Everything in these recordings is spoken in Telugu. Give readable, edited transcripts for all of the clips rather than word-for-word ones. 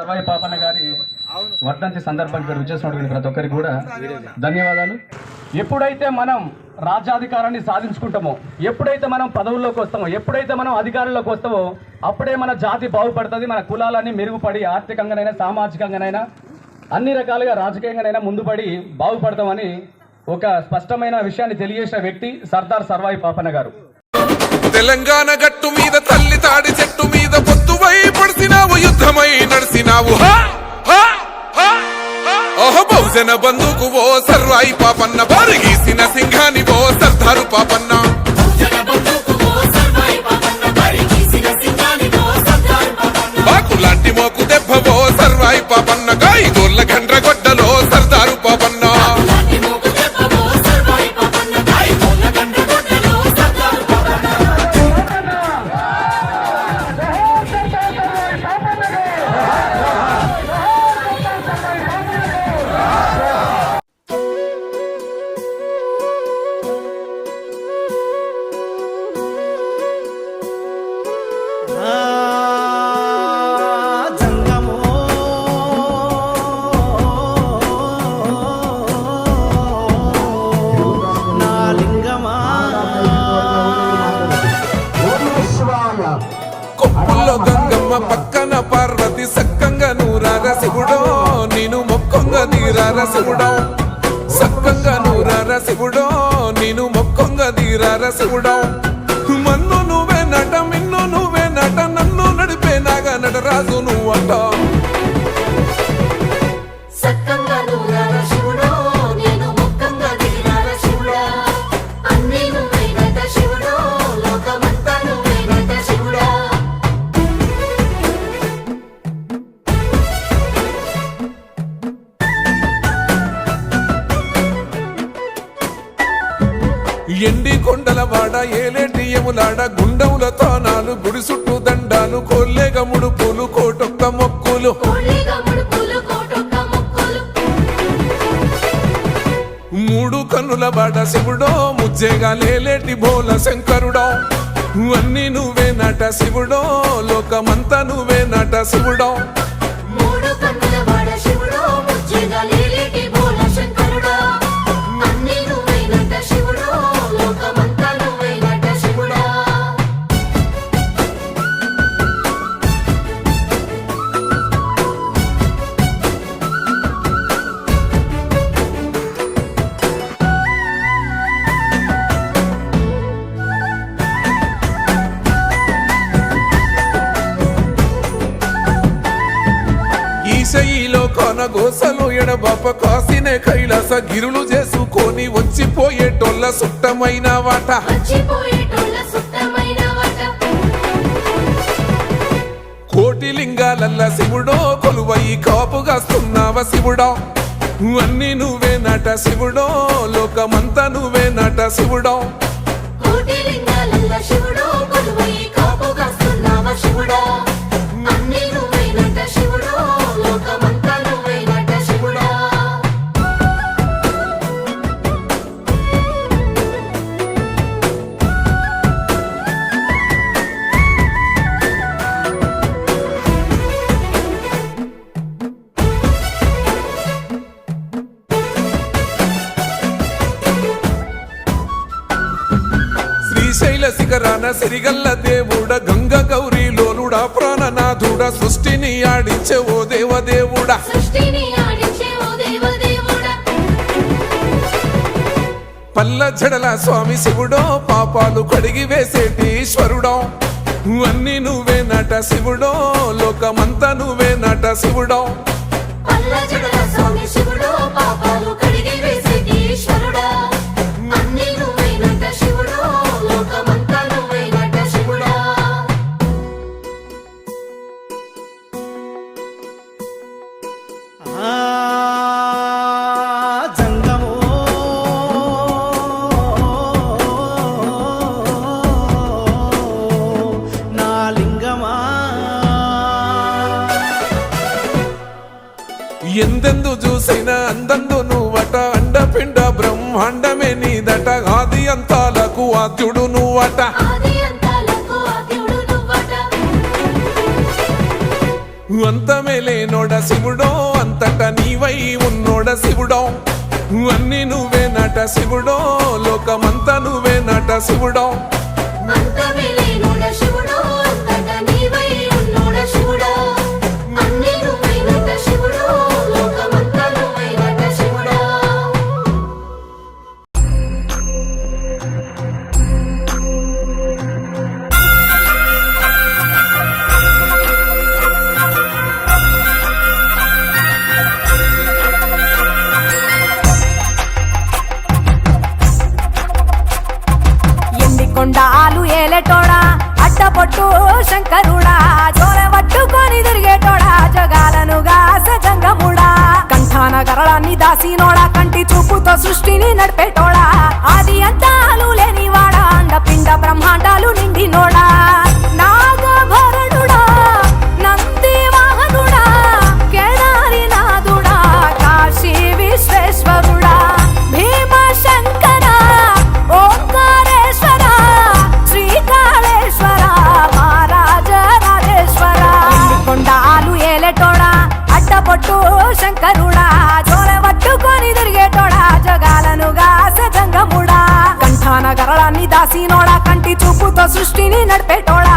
సర్వాయి పాపన్న గారి వర్ధంతి సందర్భానికి విచ్చేసినటువంటి ప్రతి ఒక్కరికి కూడా ధన్యవాదాలు. ఎప్పుడైతే మనం రాజ్యాధికారాన్ని సాధించుకుంటామో, ఎప్పుడైతే మనం పదవుల్లోకి వస్తామో, ఎప్పుడైతే మనం అధికారంలోకి వస్తామో అప్పుడే మన జాతి బాగుపడుతుంది. మన కులాలన్నీ మెరుగుపడి ఆర్థికంగానైనా సామాజికంగానైనా అన్ని రకాలుగా రాజకీయంగానైనా ముందుపడి బాగుపడతామని ఒక స్పష్టమైన విషయాన్ని తెలియజేసిన వ్యక్తి సర్దార్ సర్వాయి పాపన్న గారు. తెలంగాణ గట్టు మీద తల్లి తాడి చెట్టు మీద పొత్తువై పడిసినావు, యుద్ధమై నడిసినావు. బహుజన బంధుకు ఓ సర్వాయి పాపన్న, బారిగీసిన సింహాని ఓ సర్దారు పాపన్న. బాకులాంటి మోకు దెబ్బ ఓ సర్వాయి పాపన్న, గాయగోళ్ళ గండ్ర గొడ్డలో సర్దారు పాపన్న. కొప్పుల్లో గంగమ్మ పక్కన పార్వతి సక్కంగా నూరార శివుడో, నేను మొక్కంగా తీరార శివుడో. సక్కంగా నూరార శివుడో, నేను మొక్కంగా తీరార శివుడో. మన్ను నువ్వే నట, మిన్ను నువ్వే నట, నన్ను నడిపే నాగా నటరాజు నువ్వంట. ఎండి కొండల వాడ ఏలేటి ఎములాడ, గుండముల తానాలు, గుడి చుట్టూ దండాలు, కొల్లేగ ముడుపులు, కోటొక్క మొక్కులు. మూడు కన్నుల వాడ శివుడో, ముజ్జేగా లేలేటి బోల శంకరుడో. అన్ని నువ్వే నట శివుడో, లోకమంతా నువ్వే నట శివుడో. ఈశయిలో కొనగోసలు ఎడబాప కాసినే కైలాస గిరులు చేసుకొని వచ్చిపోయేటోళ్ళ సుట్టమైన వాట. కోటి లింగాలల్ల శివుడో, కొలువయి కాపుగాస్తున్నావ శివుడో. అన్ని నువ్వే నట శివుడో, లోకమంతా నువ్వే నట శివుడో. శ్రీశైల శిఖరాన సిరిగల్ల దేవుడ, గంగ గౌరీ లోలుడా, ప్రాణనాథుడ, సృష్టిని ఆడించే ఓ దేవదేవుడా. పల్ల జడల స్వామి శివుడో, పాపాలు కడిగి వేసేటి ఈశ్వరుడో. అన్ని నువ్వే నట శివుడో, లోకమంతా నువ్వే నట శివుడో. ఎందెందు చూసైనా అందందు నువ్వట, అండపిండ బ్రహ్మాండమే నీదట, ఆది అంతాలకు ఆద్యుడు నువ్వట. అంతమే లేనోడ శివుడో అంతటా నీవై ఉన్నోడ శివుడో అన్ని నువ్వే నట శివుడో లోకమంతా నువ్వే నట శివుడో కొండాలు ఏలేటోడా అడ్డపొట్టు శంకరుడా జోలె పట్టుకొని తిరిగేటోడా జగాలను గాసజంగముడా కంఠాన గరళాన్ని దాసినోడా కంటి చూపుతో సృష్టిని నడిపేటోడా ఆది అంతాలు లేనివాడా అండపిండ బ్రహ్మాండాలు నిండినోడా నాగభరణుడా నంది వాహనుడా కేదారి నాథుడా కాశీ విశ్వేశ్వరుడా భీమ శంకర ఓంకారేశ్వర శ్రీకాళేశ్వర మహారాజ రాజేశ్వర కొండాలు ఏలేటోడా అడ్డపొట్టు శంకరుడా జోలె పట్టుకొని తిరిగేటోడా జగాలను గాసజంగముడా కంఠాన గరళాన్ని దాసినోడా కంటి చూపుతో సృష్టిని నడిపేటోడా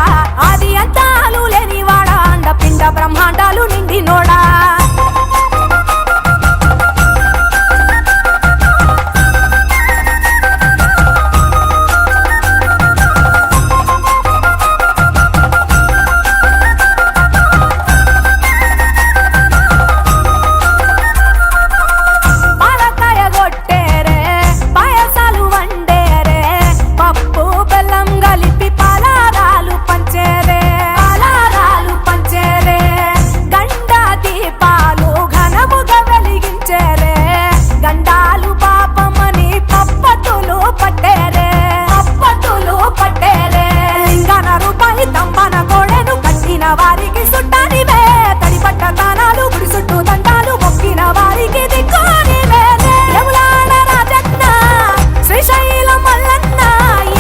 ఆది అంతాలు లేనివాడా అండపిండ బ్రహ్మాండాలు నిండినోడా వారికి సుట్టానివే తడిపట్ట తానాలు గుడి చుట్టూ దండాలు మొక్కిన వారికి దిక్కునివే యములాడ రాజన్న శ్రీశైలం మల్లన్న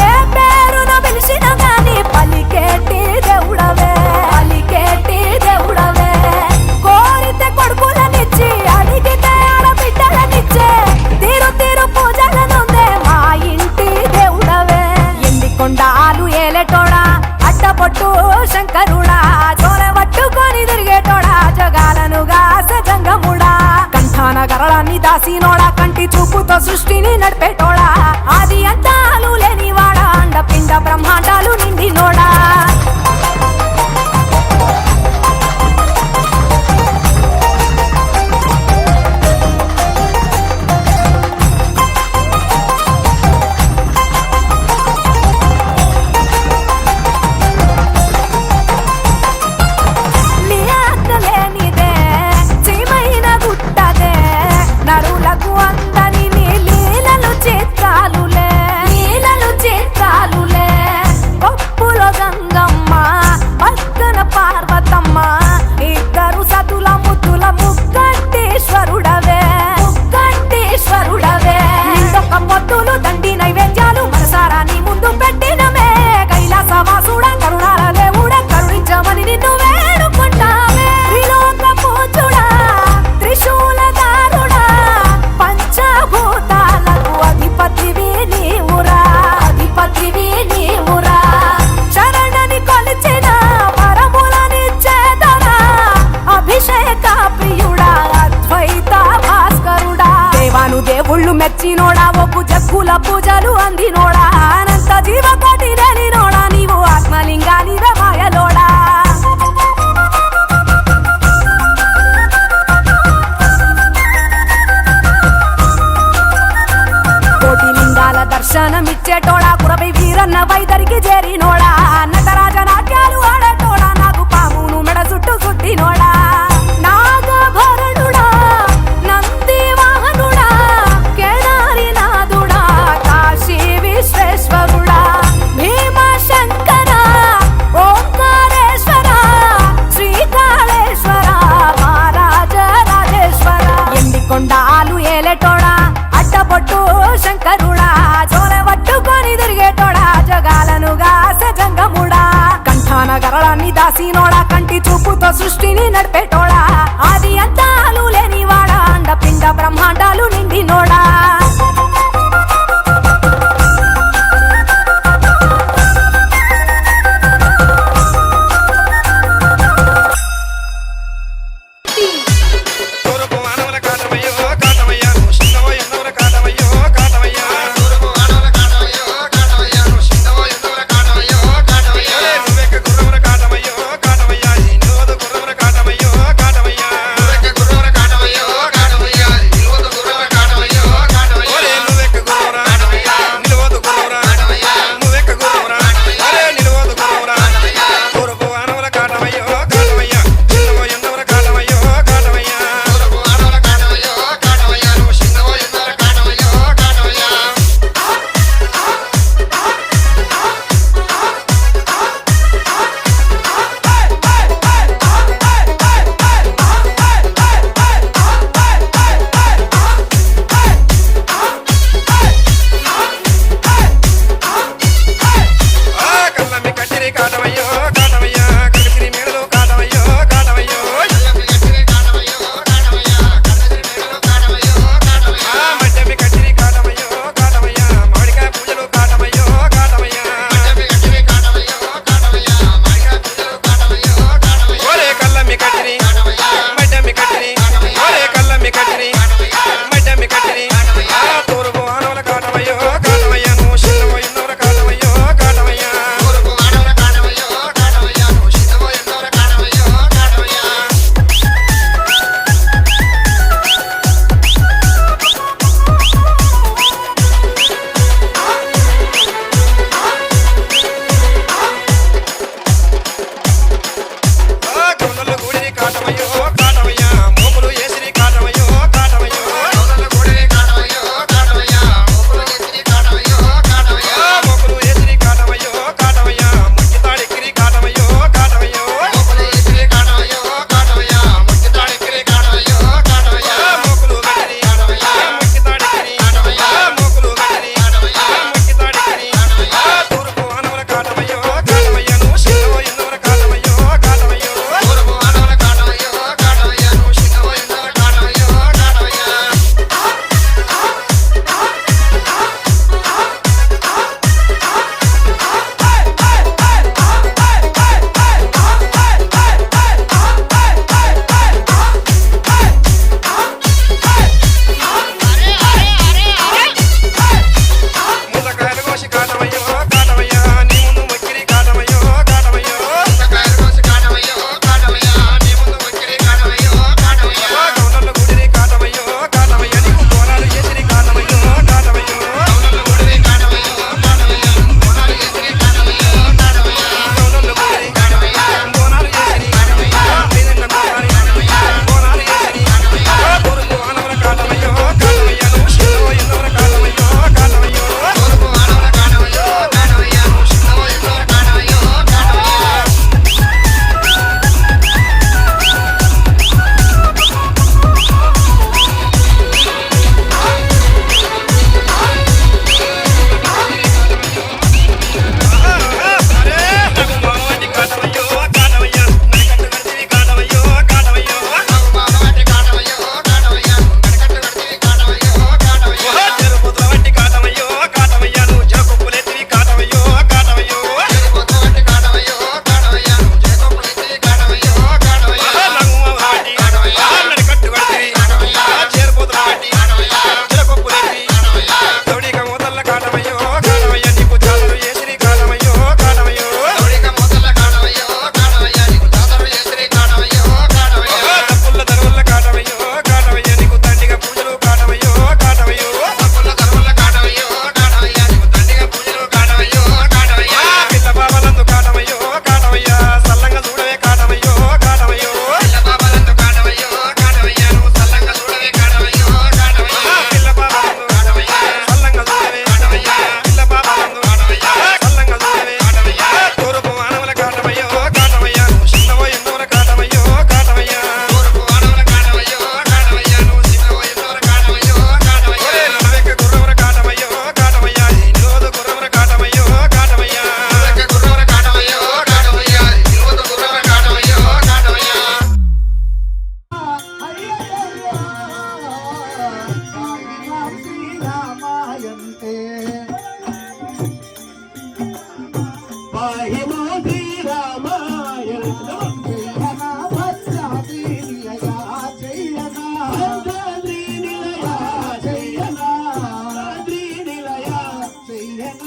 ఏ పేరున పిలిచిన గాని పలికేటి దేవుడవే కోరితే కొడుకులనిచ్చి అడిగితే ఆడబిడ్డలనిచ్చే తీరు తీరు పూజలనుందే మా ఇంటి దేవుడవే ఎండి కొండాలు ఏలేటోడా అడ్డపొట్టు శంకరుడా జోలె పట్టుకొని తిరిగేటోడా జగాలను గాసజంగముడా కంఠాన గరళాన్ని దాసినోడా కంటి చూపుతో సృష్టిని నడిపేటోడా ఆది అంతాలు లేనివాడా అండపిండ బ్రహ్మాండాలు నిండినోడా నరులకు అందని లీలలు చిత్రాలులే పప్పులో గంగమ్మ పక్కన పార్వతమ్మ ఇద్దరు సతుల ముద్దుల ముక్కంటేశ్వరుడవే నిండొక్క పొత్తులు దండి నైవేద్యాలు మనసారా నీ ముందు పెట్టినమే కైలాసవాసుడా కరుణాల దేవుడా కరుణించమని నిన్ను వేడుకుంటామే త్రిలోక పూజుడా త్రిశూలధారుడా పంచభూతాలకు అధిపతివి నీవురా శరణని కొలిచిన వరములనిచ్చేదరా అభిషేక ప్రియుడా అద్వైత భాస్కరుడా దేవాను దేవుళ్ళు మెచ్చినోడా ఒప్పు జగ్గుల పూజలు అందినోడా అనంత జీవకోటి లేనినోడా నీవు ఆత్మలింగానివే మాయలోడా కోటి లింగాల దర్శనమిచ్చేటోడా కురవై వీరన్న వైదరికి చేరినోడా నటరాజ నాట్యాలు ఆడేటోడా నాకు పామును మెడ చుట్టూ సుట్టినోడా నాగభరణుడా నంది వాహనుడా కేదారి నాథుడా కాశీ విశ్వేశ్వరుడా భీమ శంకర ఓంకారేశ్వర శ్రీకాళేశ్వర మహారాజ రాజేశ్వర ఎండి కొండాలు ఏలేటోడా అడ్డపొట్టు శంకరుడా జోలె పట్టుకొని తిరిగేటోడా జగాలను గాసజంగముడా కంఠాన గరళాన్ని దాసినోడా కంటి చూపుతో సమస్త సృష్టిని నడిపేటోడా ఆది అంతాలు లేనివాడా అండపిండ బ్రహ్మాండాలు నిండినోడా కాటమయ్యో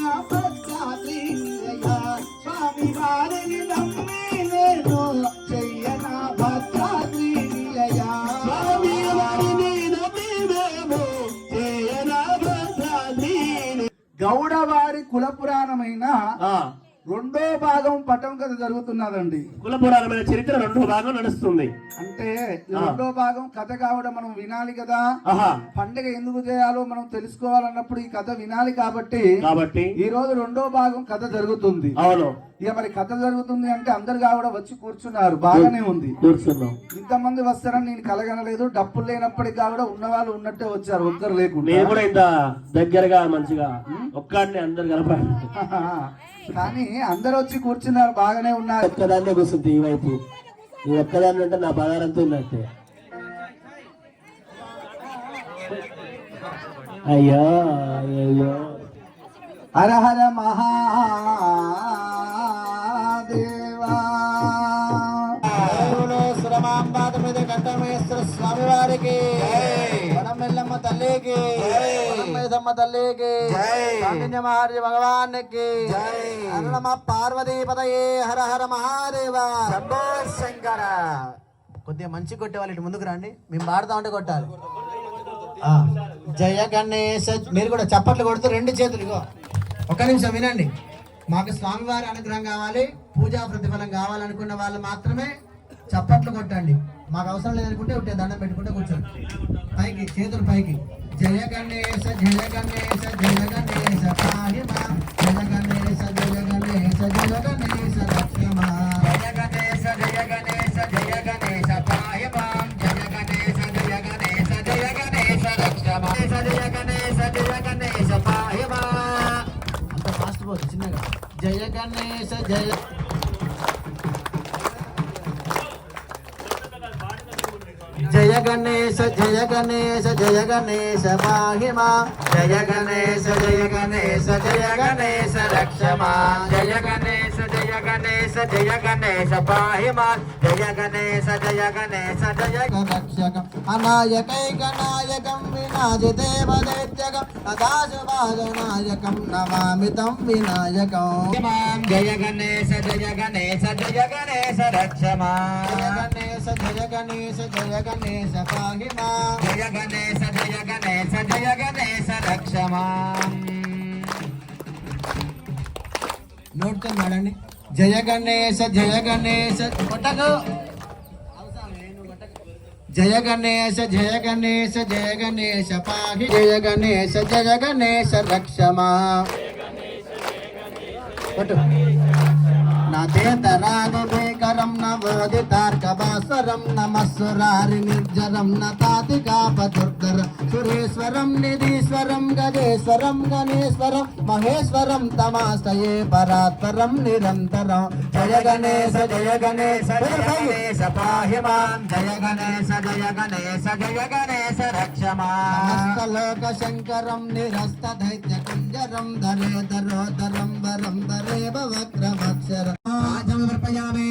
నా భద్రాద్రియయ్యా స్వామి వారిని నమ్మి నేను చెయ్యనా భద్రాద్రియయ్యా స్వామి వారిని నమ్మి మేము చెయ్యనా భద్రాద్రి. గౌడవారి కుల పురాణమైన రెండో భాగం పటం కథ జరుగుతున్నదండి. కుల పురాణమైన చరిత్ర రెండో భాగం నడుస్తుంది. అంటే రెండో భాగం కథ కావడం మనం వినాలి కదా. పండుగ ఎందుకు చేయాలో మనం తెలుసుకోవాలన్నప్పుడు ఈ కథ వినాలి కాబట్టి ఈ రోజు రెండో భాగం కథ జరుగుతుంది. అవును. ఇక మరి కథ జరుగుతుంది అంటే అందరు కావడం వచ్చి కూర్చున్నారు, బాగానే ఉంది. కూర్చున్నాం. ఇంతమంది వస్తారని నేను కలగనలేదు. డప్పులు లేనప్పటికీ కావడం ఉన్న వాళ్ళు ఉన్నట్టే వచ్చారు, ఒక్కరు లేకుండా. నేను కూడా ఇంత దగ్గరగా మంచిగా ఒక్కడిని అందరు కలపాలి. కానీ అందరు వచ్చి కూర్చున్నారు, బాగానే ఉన్నారు. ఒక్కదాన్నే కూర్చుంది ఈ వైపు. ఈ ఒక్కదాన్ని అంటే నా పదారంతో ఉన్నట్టే. అయ్యో అయ్యో. హర హర మహాదేవా. సురమాంబాద కంఠమేశ్వర స్వామి వారికి, వనమెల్లమ్మ తల్లికి, వనమేదమ్మ తల్లికి, కాండిన్య మహర్షి భగవానికి, అరుణమ పార్వతీపతయే. హర హర మహాదేవ శంభో శంకర. కొద్దిగా మంచి కొట్టే వాళ్ళు ఇటు ముందుకు రండి, మేము పాడుతా ఉంటే కొట్టాలి. జయ గణేశ. మీరు కూడా చప్పట్లు కొడుతూ రెండు చేతులు. ఇగో ఒక్క నిమిషం వినండి. మాకు స్వామివారి అనుగ్రహం కావాలి, పూజా ప్రతిఫలం కావాలనుకున్న వాళ్ళు మాత్రమే చప్పట్లు కొట్టండి. మాకు అవసరం లేదనుకుంటే ఉంటే దండం పెట్టుకుంటే కూర్చోండి. పైకి చేతులు పైకి. జయ గణేశ జయ గణేశ జయ గణేశ పాహి మాం. జయ గణేశ జయ గణేశ జయ గణేశ రక్ష మాం. జయ గణేశ జయ గణేశ జయ గణేశ పాహి మాం. జయ గణేశ జయ గణేశ జయ గణేశ రక్ష మాం. జయ గణేశ జయ గణేశ పాహి మాం. అంత ఫాస్ట్ పోదు, చిన్నగా. జయ గణేశ జయ. జయ గణేశ జయ గణేశ జయ గణేశ పాహి మాం. జయ గణేశ జయ గణేశ జయ గణేశ రక్ష మాం. జయ గణేశ జయ గణేశ జయ గణేశ పాహి మాం. జయ గణేశ జయ గణేశ జయ రక్షకం. అనాయకైక నాయకం వినాశిదేవ దైత్యకం అదాశుభాజనాయకం నమామితం వినాయకం. జయ గణేశ జయ గణేశ జయ గణేశ రక్ష మాం. జయ గణేశ జయ గణేశ జయ గణేశ పాహి మాం. జయ గణేశ జయ గణేశ జయ గణేశ రక్ష మాం. నోట్తో వాడండి. జయ గణేశ జయ గణేశ కొట్టకు. జయ గణేశ జయ గణేశ జయ గణేశ పాహి. జయ గణేశ జయ గణేశ రక్ష మాం. కొట్టు. నదేతరాది భీకరం నవోదితార్కవాసరం నమస్సురారి నిర్జరం నతాతి కాపదుర్ధర సురేశ్వరం నిధీశ్వరం గజేశ్వరం గణేశ్వరం మహేశ్వరం తమాశ్రయే పరాత్పరం నిరంతరం. జయ గణేశ జయ గణేశ జయ గణేశ పాహి మాం. జయ గణేశ జయ గణేశ జయ గణేశ రక్ష మాం. సమస్తలోక శంకరం నిరస్త దైత్య కుంజరం ధరేధరోధరం వరం వరేవ వక్రమక్షరం. సమర్పయామి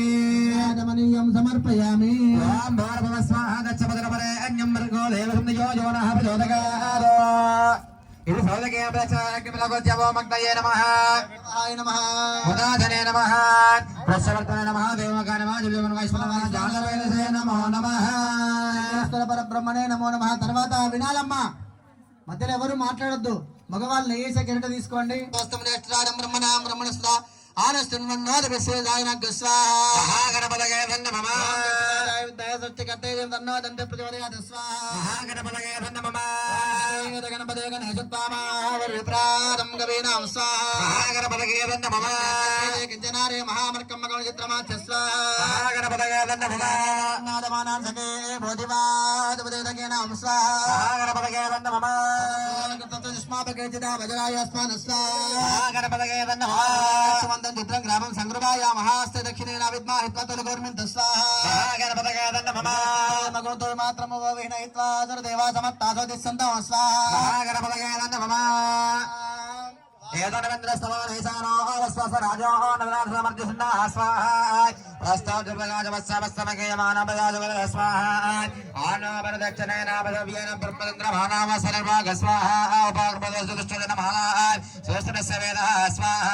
ఆదమనీయం సమర్పయామి. ఓం భూర్భువః స్వాహా దచ్చపదరపరే అన్యం మృగో దేవసంయో యోనః ప్రచోదయాదో. ఇది సౌదకే ప్రచోదకమిలగోత్యవో మగ్నయే నమః. ఆయ నమః. ఉదాదనే నమః. ప్రసవర్తనే నమః. దేవకాయ నమః. జగన్ వైశ్వరమాన జాగవేదసే నమో నమః. ఈశ్వర పరబ్రహ్మణే నమో నమః. తర్వాత వినాలమ్మ, మధ్యలో ఎవరు మాట్లాడొద్దు. మగవాళ్ళు లేసే కిరీట తీసుకోండి. గ్రామం సంగ్రహాయ మహాస్త దక్షిణేన విద్మహే త్వతలగోర్మిన్ తస్వాహా గణపతయే నమః. మగోతో మాత్రమో వినయిత్వా సర్వదేవా సమత్తాసో దిస్సంతో స్వాహా గణపతయే నమః. ఏదోనవేంద్ర స్తవానైసానో వస్వస్వరాజో నవరాధమర్జున్నా స్వాహా. ప్రస్తావజవస్సమస్తమకేయమానపదాజవల స్వాహా. ఆనోపరదక్షిణేన పదవ్యేన బ్రహ్మచంద్ర భానామ సర్వాగ స్వాహా. ఉపాగ్రపదోస్తుష్టజనమాలా శ్రేష్ఠ పునస్య వేద స్వాహ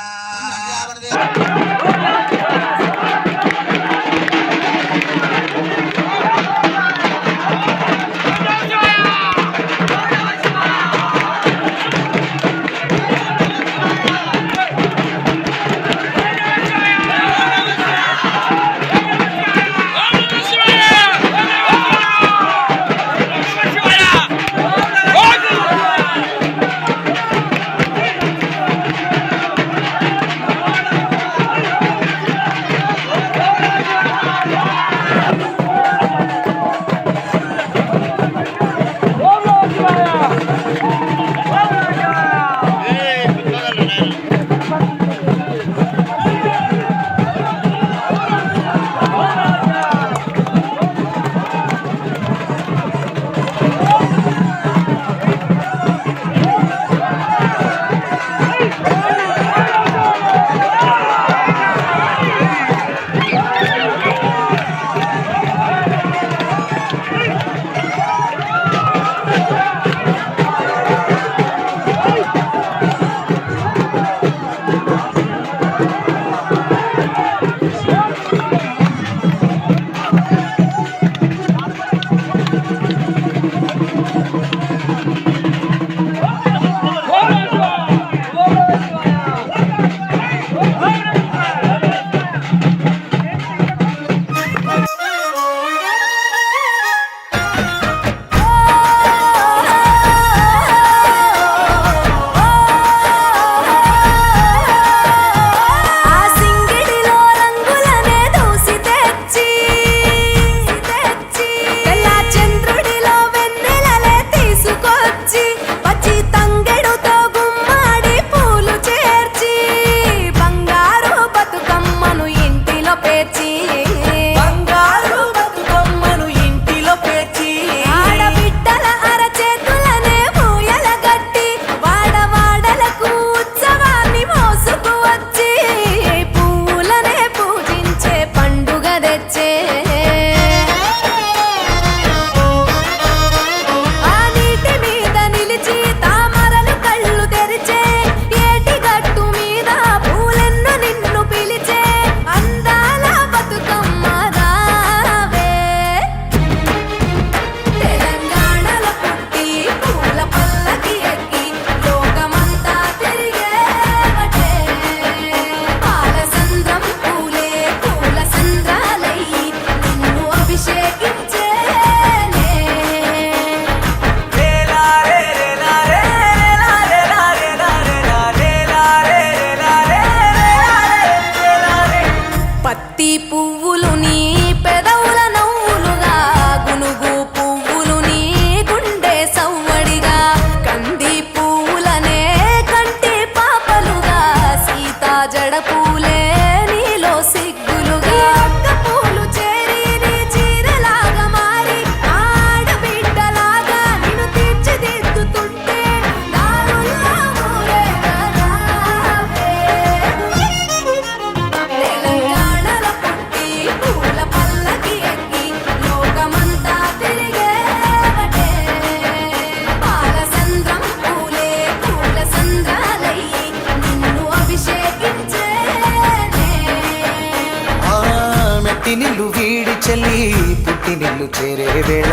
నిన్ను చేరే వేళ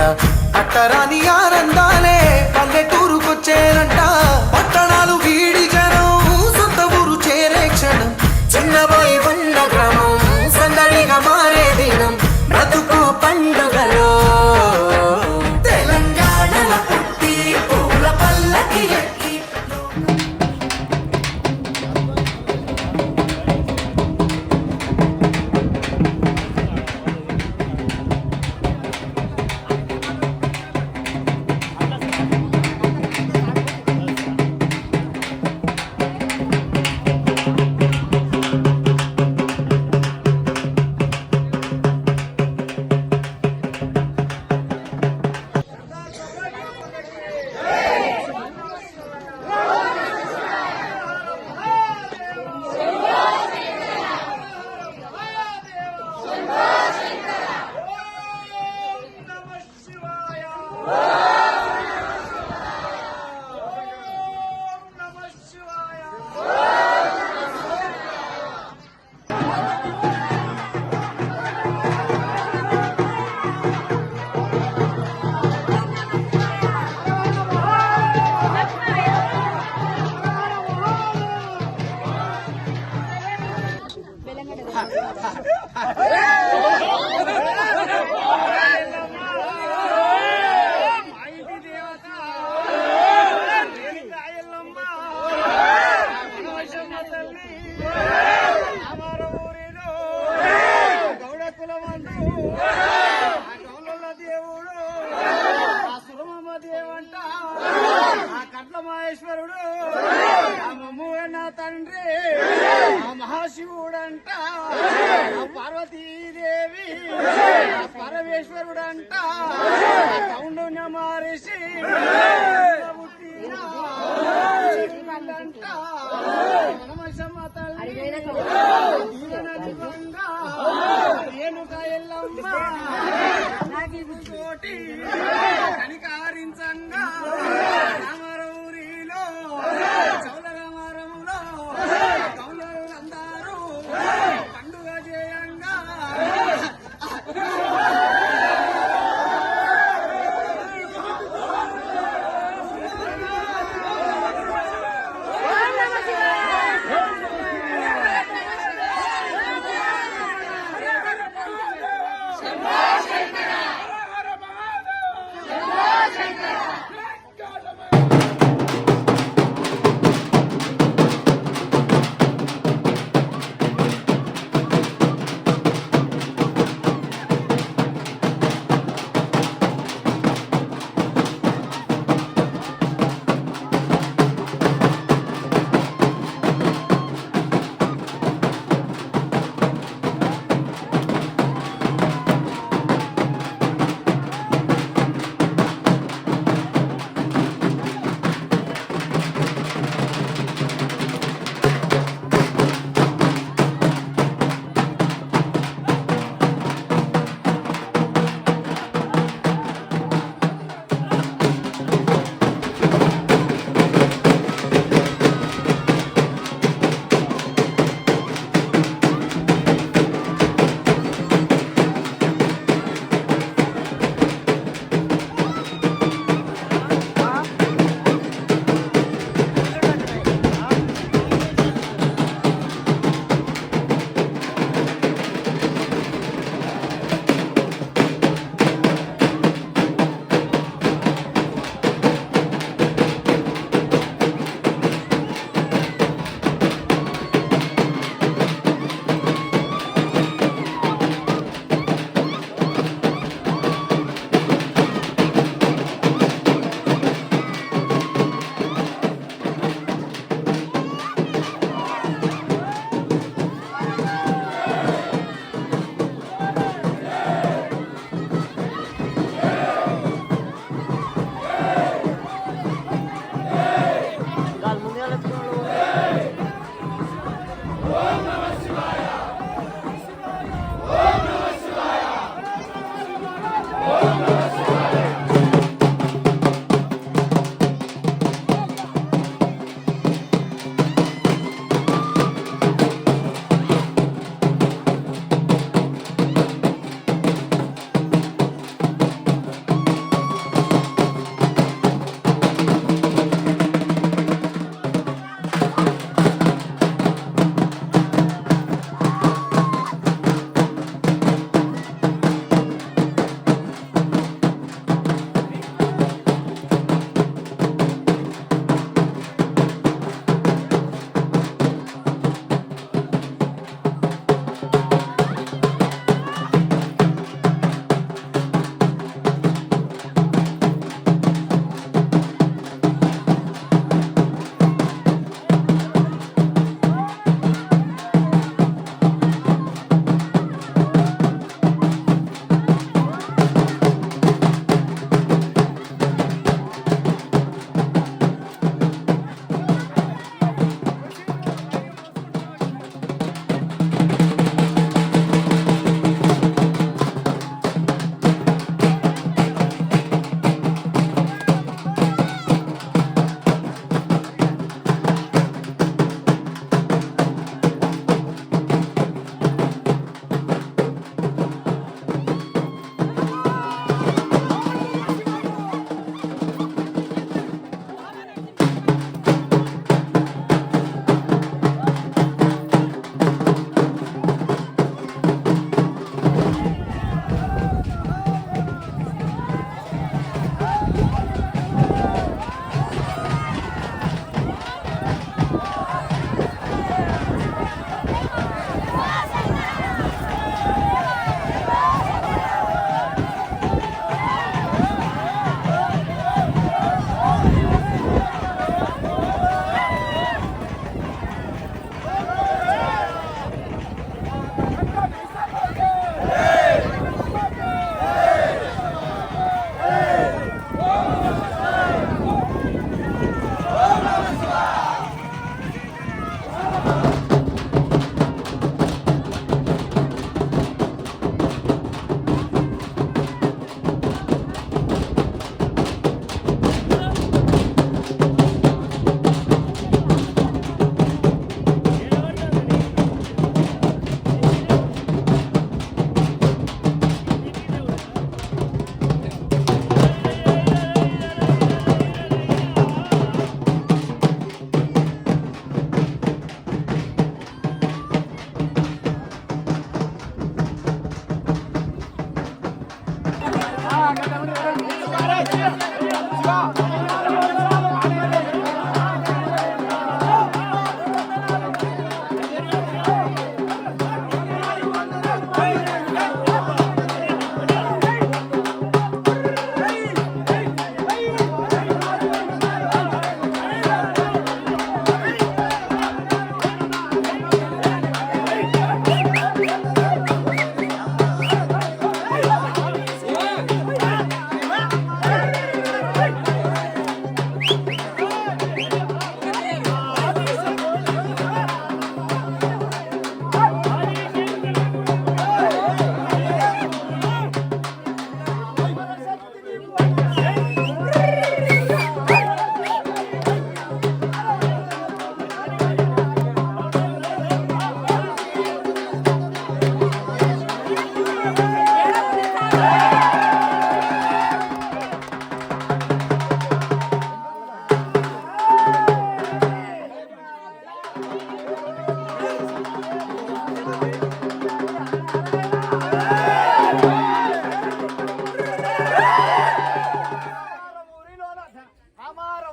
అట్టరాని ఆనందాలే పల్లెటూరుకొచ్చేనంట. పట్టణాలు వీడి జనం సొంత ఊరు చేరే క్షణం, చిన్నబోయి ఉన్న గ్రామం సందడిగా మారే దినం, బ్రతుకు పండుగలో తెలంగాణల పుట్టి పూల పల్లకి ఎక్కి. పార్వతీదేవి పరమేశ్వరుడంట కౌండున్య మహర్షి మనమశమ్మ తల్లి దీవెన దివంగా రేణుక ఎల్లమ్మ కోటి కనికారించంగా రామరౌరిలో చౌలరామరములో కౌలరులందరూ పండుగ చేయంగా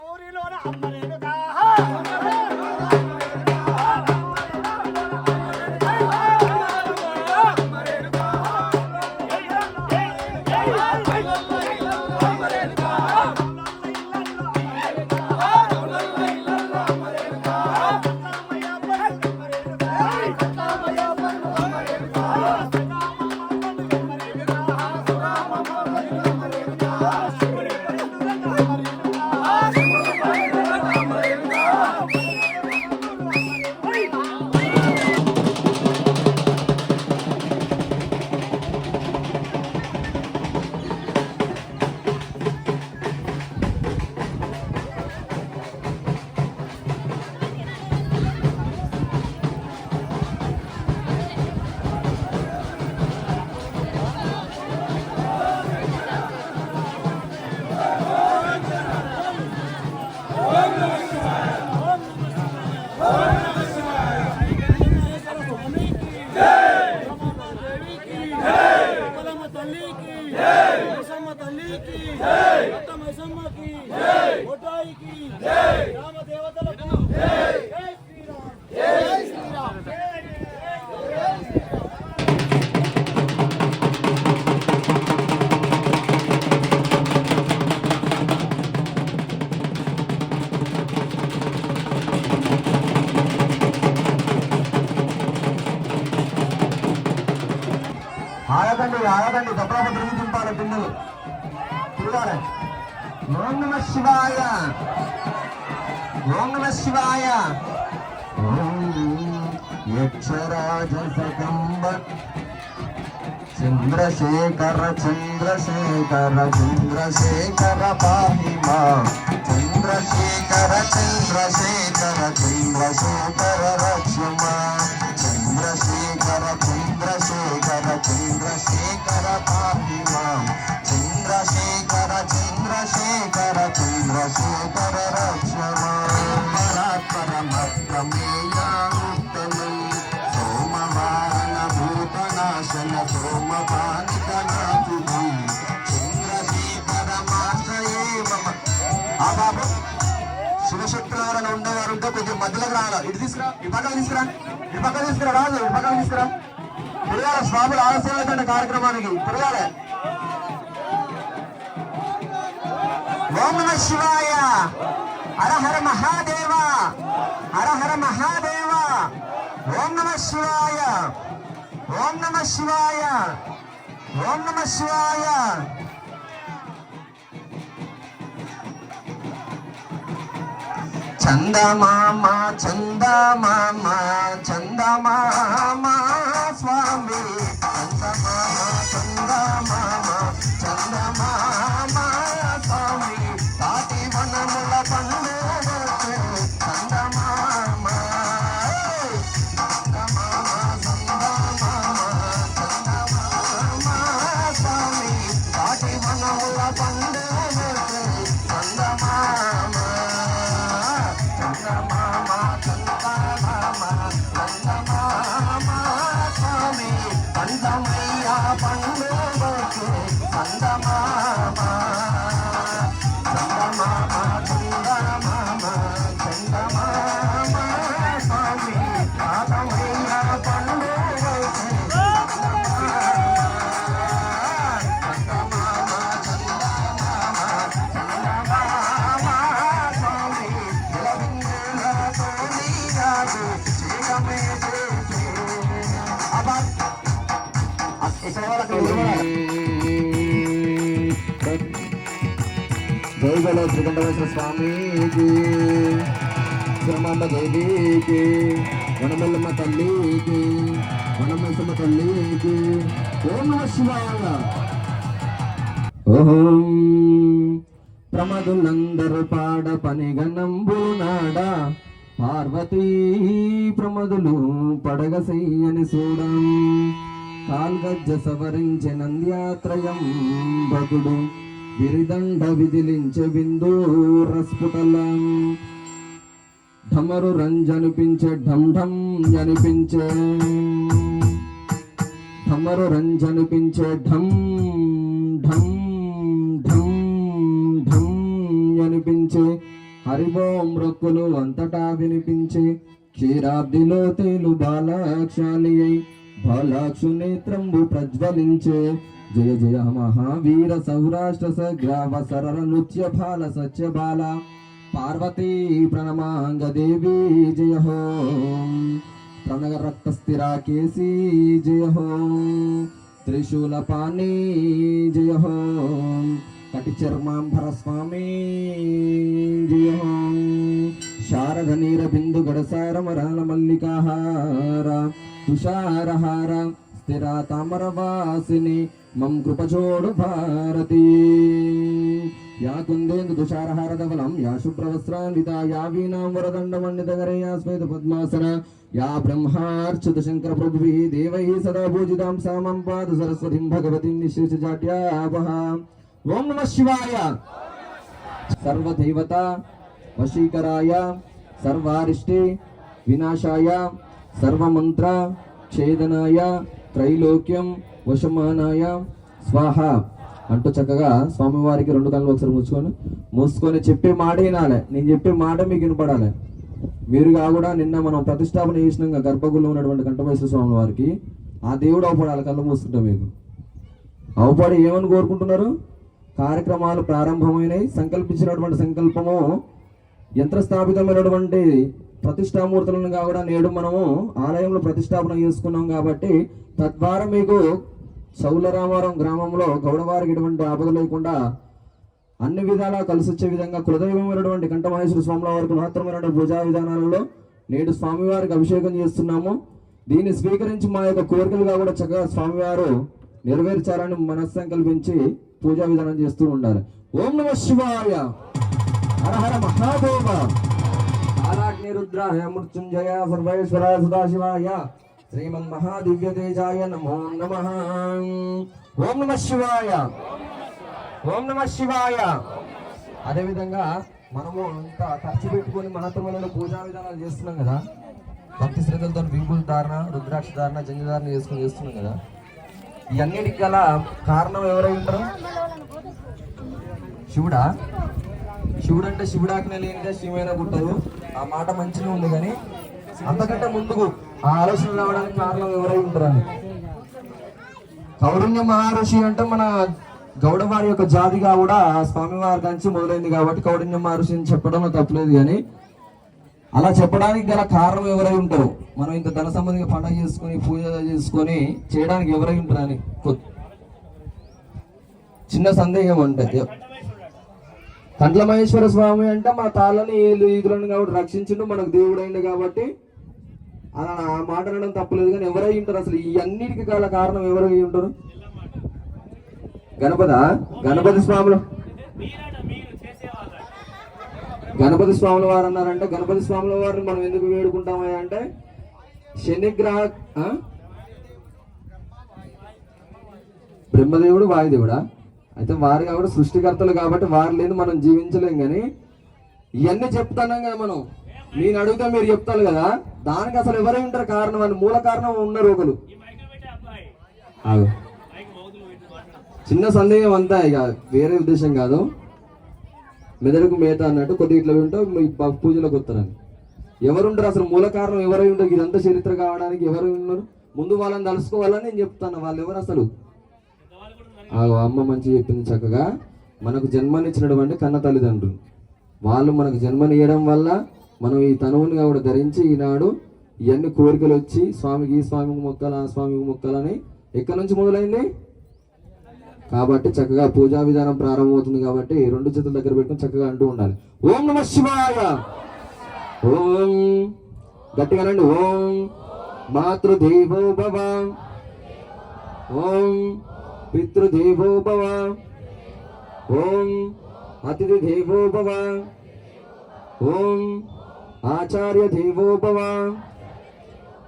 ఊరిలోన అమ్మరేనుగా ఆగదండి దెబ్బలు తిరిగి దింపాలి పిల్లలు తిరగాలి. ఓం నమ శివాయ, ఓం నమ శివాయ. యక్షరాజ సకంబ చంద్రశేఖర చంద్రశేఖర చంద్రశేఖర పాహిమా చంద్రశేఖర చంద్రశేఖర చంద్రశేఖర రక్షమా చంద్రశేఖర చంద్రశేఖర చంద్రశేఖర పాహిమా చంద్రశేఖర చంద్రశేఖర చంద్రశేఖర రక్షమా పరాత్పరమేయాముత్తమం సోమవారణ భూతనాశన సోమపానికనాథుని చంద్రశేఖర మాశ్రయే మమ. ఆ బాబు శివశక్తులను ఉండేవారు ఉంటే కొంచెం మధ్యలోకి రావాలి. ఇటు తీసుకురా, ఈ పక్కన తీసుకురా, ఈ పక్కన తీసుకురా, రాదు ఈ పక్కన తీసుకురా. తిరగాలి స్వాములు ఆలస్యం అవుతుండే కార్యక్రమానికి తిరగాలి. ఓం నమ శివాయ, హర హర మహాదేవ, హర హర మహాదేవ. ఓం నమ శివాయ, ఓం నమ శివాయ, ఓం నమ శివాయ. చందమామ చందమామ చందమామ స్వామి చందమామ చందమామ చందమామ స్వామి తాటి వనముల పండుగ చందమామ చందమామ చందమామ చందమామ స్వామి తాటి వనముల పండుగ చందమామ చందమామ చందమామ చందమామ స్వామి పందమయ్య పండుగకు చందమామ చందమామ చందమామ చందమామ స్వామి పందమయ్య పండుగకు జై బలో శ్రీకంఠేశ్వర స్వామికి, శ్రమాంబ దేవికి, వనమెల్లమ్మ తల్లికి, వనమేసమ్మ తల్లికి. ఓం నమ శివాయ. ఓం ప్రమదులందరూ పాడ పనిగనంబు నాడ పార్వతీ ప్రమదులు పడగసయ్యని చూడం కాల్గజ్జ సవరించె నంద్యాత్రయం భగుడు విరిదండ విదిలించె బిందూరస్ఫుటలం ఢమరు రంజనిపించే ఢమ్ ఢమ్ జనిపించే ఢమరు రంజనిపించే ఢమ్ ఢమ్ ఢమ్ ఢమ్ జనిపించే హరిబోం రొక్కులు అంతటా వినిపించే క్షీరాబ్దిలో తేలు బాలాక్షాలి అయి బాలాక్షు నేత్రంబు ప్రజ్వలించే జయ జయ మహావీర సౌరాష్ట్ర సగ్రావ సరళ నృత్య బాల సత్య బాల పార్వతీ ప్రణమాంగ దేవి జయ హో ప్రణగ రక్త స్థిరా కేసీ జయ హో త్రిశూల పాణి జయ హో కటి చర్మాంబర స్వామి జయ హో శారద నీర బిందు గడసార మరాల మల్లికాహార తుషారహార స్థిర తామరవాసిని మం కృపచోడు భారతి యా కుందేందు తుషారహార ధవలం యా శుభ్రవస్త్రాన్విత యా వీణాం వరదండమండితగరే యా శ్వేత పద్మాసన యా బ్రహ్మార్చిత శంకర ప్రభుభిః దేవైః సదా పూజితాం సామం పాద సరస్వతిం భగవతిం నిశేషజాడ్యావహ. ఓం నమః శివాయ. సర్వదేవత వశీకరాయ సర్వారిష్టే వినాశాయ సర్వమంత్ర ఛేదనాయ త్రైలోక్యం వశమానాయ స్వాహ అంటూ చక్కగా స్వామివారికి 2 కళ్ళు ఒకసారి మూసుకొని చెప్పే మాట వినాలి. నేను చెప్పే మాట మీకు వినపడాలి. మీరుగా కూడా నిన్న మనం ప్రతిష్టాపన చేసినాం గర్భగుడిలో ఉన్నటువంటి కంఠమేశ్వర స్వామి వారికి ఆ దేవుడు అవపడాలి. కళ్ళు మూసుకుంటాం. మీకు అవపడి ఏమని కోరుకుంటున్నారు? కార్యక్రమాలు ప్రారంభమైనవి. సంకల్పించినటువంటి సంకల్పము యంత్రస్థాపితమైనటువంటి ప్రతిష్టామూర్తులను కూడా నేడు మనము ఆలయంలో ప్రతిష్టాపన చేసుకున్నాం కాబట్టి తద్వారా మీకు సౌలరామవరం గ్రామంలో గౌడవారికి ఎటువంటి ఆపద లేకుండా అన్ని విధాలా కలిసి వచ్చే విధంగా కులదైవమైనటువంటి కంఠమహేశ్వర స్వాముల వారికి మాత్రమైనటువంటి పూజా విధానాలలో నేడు స్వామివారికి అభిషేకం చేస్తున్నాము. దీన్ని స్వీకరించి మా యొక్క కోరికలుగా కూడా చక్కగా స్వామివారు నెరవేర్చాలని మనస్సంకల్పించి పూజా విధానం చేస్తూ ఉండాలి. ఓం నమః శివాయ. హర హర మహాదేవ. ఆరాగ్ని రుద్రాయ మృత్యుంజయ సర్వేశ్వరాయ సదాశివాయ శ్రీమన్ మహాదివ్య తేజాయ నమో నమః. ఓం నమః శివాయ. ఓం నమః శివాయ. అదేవిధంగా మనము ఇంత ఖర్చు పెట్టుకొని మహత్తరమైన పూజా విధానాలు చేస్తున్నాం కదా. భక్తి శ్రద్ధలతో విభూతి ధారణ, రుద్రాక్ష ధారణ, జంజధారణ చేస్తున్నాం కదా. ఇవన్నిటికి గల కారణం ఎవరై ఉంటారు? శివుడా? శివుడు అంటే శివుడాజ్ఞ లేనిదే శివైన పుట్టదు. ఆ మాట మంచిగా ఉంది, కానీ అంతకంటే ముందుకు ఆ ఆలోచన రావడానికి కారణం ఎవరై ఉంటారని. కౌరణ్య మహర్షి అంటే మన గౌడవారి యొక్క జాతిగా కూడా స్వామివారి నుంచి మొదలైంది కాబట్టి కౌరణ్య మహర్షి అని చెప్పడంలో తప్పలేదు. కానీ అలా చెప్పడానికి గల కారణం ఎవరై ఉంటారు? మనం ఇంత ధన సంబంధింగా పండుగ చేసుకొని పూజ చేసుకొని చేయడానికి ఎవరై ఉంటారని చిన్న సందేహం. అంటే కంఠమహేశ్వర స్వామి అంటే మన తాళ్ళని ఈదులను కాబట్టి రక్షించిండు, మనకు దేవుడు అయింది కాబట్టి అలా ఆ మాట అనడం తప్పలేదు. కానీ ఎవరై ఉంటారు అసలు? ఈ అన్నిటికీ గల కారణం ఎవరై ఉంటారు? గణపతి స్వాములు. గణపతి స్వాముల వారు అన్నారంటే గణపతి స్వాముల వారిని మనం ఎందుకు వేడుకుంటామా అంటే శనిగ్రహ బ్రహ్మదేవుడు వాయుదేవుడా? అయితే వారు కాబట్టి సృష్టికర్తలు కాబట్టి వారు లేదు మనం జీవించలేం. కానీ ఇవన్నీ చెప్తాను కదా మనం. నేను అడిగితే మీరు చెప్తారు కదా. దానికి అసలు ఎవరై ఉంటారు కారణం అని? మూల కారణం ఉన్నారు ఒకరు. చిన్న సందేహం అంతా, ఇక వేరే ఉద్దేశం కాదు. మెదడుకు మేత అన్నట్టు కొద్దిగా ఇట్లా వింటూ పూజలోకి వస్తారని. ఎవరుంటారు అసలు? మూల కారణం ఎవరై ఉంటారు? ఇదంతా చరిత్ర కావడానికి ఎవరు ఉన్నారు? ముందు వాళ్ళని తలుసుకోవాలని నేను చెప్తాను. వాళ్ళు ఎవరు అసలు? అమ్మ మంచి చెప్పింది చక్కగా. మనకు జన్మనిచ్చినటువంటి కన్న తల్లిదండ్రులు వాళ్ళు మనకు జన్మనియడం వల్ల మనం ఈ తనువుని కూడా ధరించి ఈనాడు ఇవన్నీ కోరికలు వచ్చి స్వామికి ఈ స్వామికి మొక్కలు, ఆ స్వామికి మొక్కలని ఎక్కడి నుంచి మొదలైంది? కాబట్టి చక్కగా పూజా విధానం ప్రారంభమవుతుంది కాబట్టి 2 చేతుల దగ్గర పెట్టుకుని చక్కగా అంటూ ఉండాలి. ఓం నమః శివాయ. ఓం గట్టిగానండి. ఓం మాతృదేవో భవ, ఓం పితృదేవో భవ, ఓం అతిథి దేవో భవ, ఓం ఆచార్య దేవో భవ.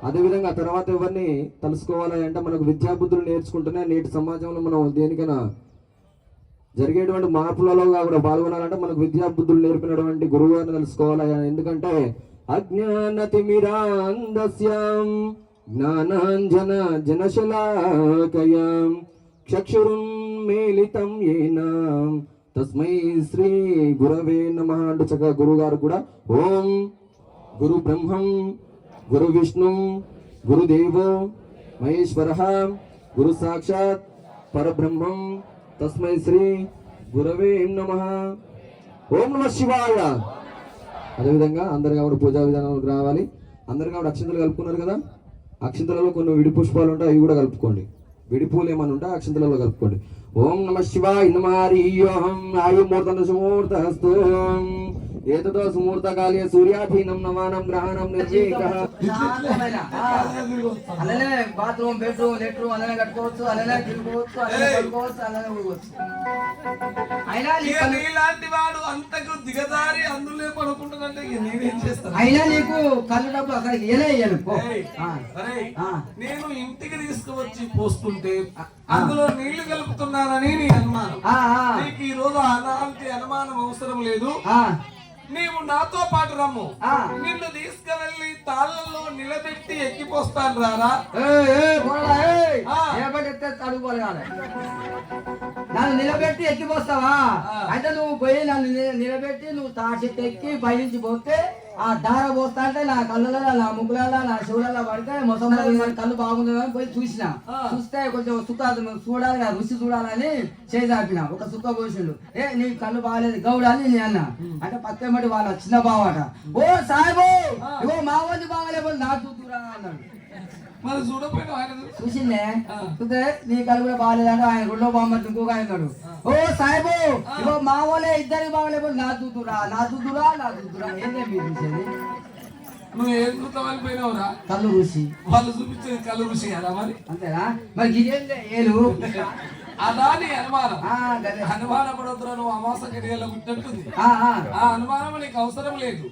అదేవిధంగా తర్వాత ఎవరిని తెలుసుకోవాలి అంటే మనకు విద్యాబుద్ధులు నేర్చుకుంటూనే నేటి సమాజంలో మనం దేనికైనా జరిగేటువంటి మార్పులలో కూడా పాల్గొనాలంటే మనకు విద్యాబుద్ధులు నేర్పినటువంటి గురువు గారిని తెలుసుకోవాలి. ఎందుకంటే అజ్ఞానతిమిరాంధస్యాం జ్ఞానాంజన జనశలాకయాం చక్షురున్మీలితం యేన తస్మై శ్రీ గురవే నమః అంటూ చక్కగా గురువు గారు కూడా ఓం గురు బ్రహ్మం గురు విష్ణు గురుదేవో మహేశ్వరః గురు సాక్షాత్ పరబ్రహ్మం తస్మై శ్రీ గురవే నమః ఓం నమః శివాయ. అదేవిధంగా అందరు కాబట్టి పూజా విధానంలోకి రావాలి. అందరు కాబట్టి అక్షంతలు కలుపుకున్నారు కదా, అక్షంతలలో కొన్ని విడి పుష్పాలు ఉంటాయి, అవి కూడా కలుపుకోండి. విడి పూలు ఏమైనా ఉంటే అక్షంతలలో కలుపుకోండి. ఓం నమః శివాయ నమారియోహం ఆయుమూర్తం సుమూర్తస్తు ఏతతో సుమూర్తకాలే సూర్యాధీనం నవానం గ్రహణం నిర్జీకః. అలానే బాత్రూమ్ బెడ్రూమ్ లెట్రూమ్ అలానే కట్టుకోవచ్చు, అలానే తిరుగుకోవచ్చు, అలానే పడుకోవచ్చు, అలానే ఊగవచ్చు. అయినా నీలాంటి వాడు అంతకు దిగజారి అందులో పడుకుంటుందంటే నేనేం చేస్తాను? అయినా నీకు కళ్ళు డబ్బు అక్కడికి ఏలయ్యాను. నేను ఇంటికి తీసుకువచ్చి పోస్తుంటే అందులో నీళ్లు కలుపుతున్నానని నీ అనుమానం. నీకు ఈ రోజు అలాంటి అనుమానం అవసరం లేదు. నీవు నాతో పాటు రమ్ము, నిన్ను తీసుకువెళ్ళి తాళ్ళల్లో నిలబెట్టి ఎక్కిపోస్తాను రారా. నన్ను నిలబెట్టి ఎక్కిపోస్తావా? అయితే నువ్వు పోయి నన్ను నిలబెట్టి నువ్వు తాచెట్టు ఎక్కి పైనుంచి పోతే ఆ దార పోస్తా అంటే నా కళ్ళలో నా ముక్కులలో నా చెవులలో పడితే మొత్తం కళ్ళు బాగుందని పోయి చూస్తే కొంచెం సుఖ చూడాలి కదా, రుచి చూడాలని చేసాపిన ఒక సుఖ పోసిండు. నీ కళ్ళు బాగాలేదు గౌడ అని నేను అన్నా. అంటే పక్కమటి వాళ్ళ చిన్న బావట, ఓ సాయిబు ఇగో మా వాళ్ళు బాగాలేకపోతే నా చూతురా అన్నాడు. మరి చూడపోయినా ఆయన చూసిందే చూస్తే నీ కళ్ళు కూడా బాగాలేదంటే ఆయన గుళ్ళో బామ్మటి ఇంకొక ఆయన్నాడు, ఓ సాయిబు ఇగో మా వాళ్ళే ఇద్దరికి బాగాలేకపోతే నా చూతురా నా చూతురా నా చూతురా. ఏంటే మీరు చూసేది? నువ్వు ఏం చూద్దామని పోయినావురా? కళ్ళు రుచి వాళ్ళు చూపించేది కళ్ళు రుచి కదా. మరి అంతేనా? మరి గిదేంటే ఏలు అదా నీ అనుమానం. అనుమాన పడొద్దురా, నువ్వు అమాస గడియలో పుట్టినట్టుంది. ఆ అనుమానం నీకు అవసరం లేదు.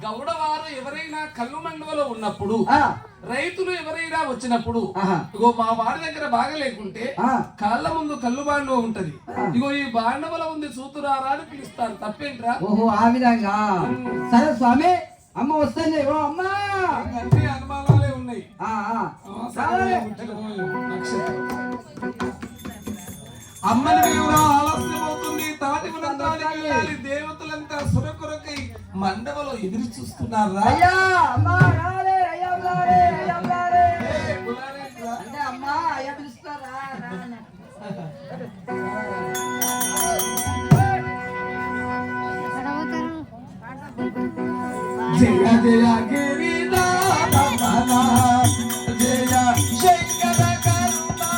గౌడవారు ఎవరైనా కళ్ళు మండవలో ఉన్నప్పుడు, రైతులు ఎవరైనా వచ్చినప్పుడు, ఇగో మా వారి దగ్గర బాగా లేకుంటే కాళ్ళ ముందు కళ్ళు బాండవ ఉంటది, ఇగో ఈ బాండవలో ఉంది చూతురారా అని పిలుస్తారు. తప్పేంట్రా? ఓహో ఆ విధంగా. సరే స్వామి అమ్మ వస్తుంది. ఓ అమ్మా అన్ని అనుమానాలే ఉన్నాయి. అమ్మని దేవుడా ఆలస్యం అవుతుంది, తాటి వెళ్ళాలి. దేవతలంతా సురకొరకై మండవలో ఎదురు చూస్తున్నారా? అయ్యా అమ్మా రాలే, అయ్యా రాలే, అయ్యా రాలే అంటే అమ్మా అయ్యా పిలుస్తారా? జయ జయ గిరినాథ జయ శంకర కరుణా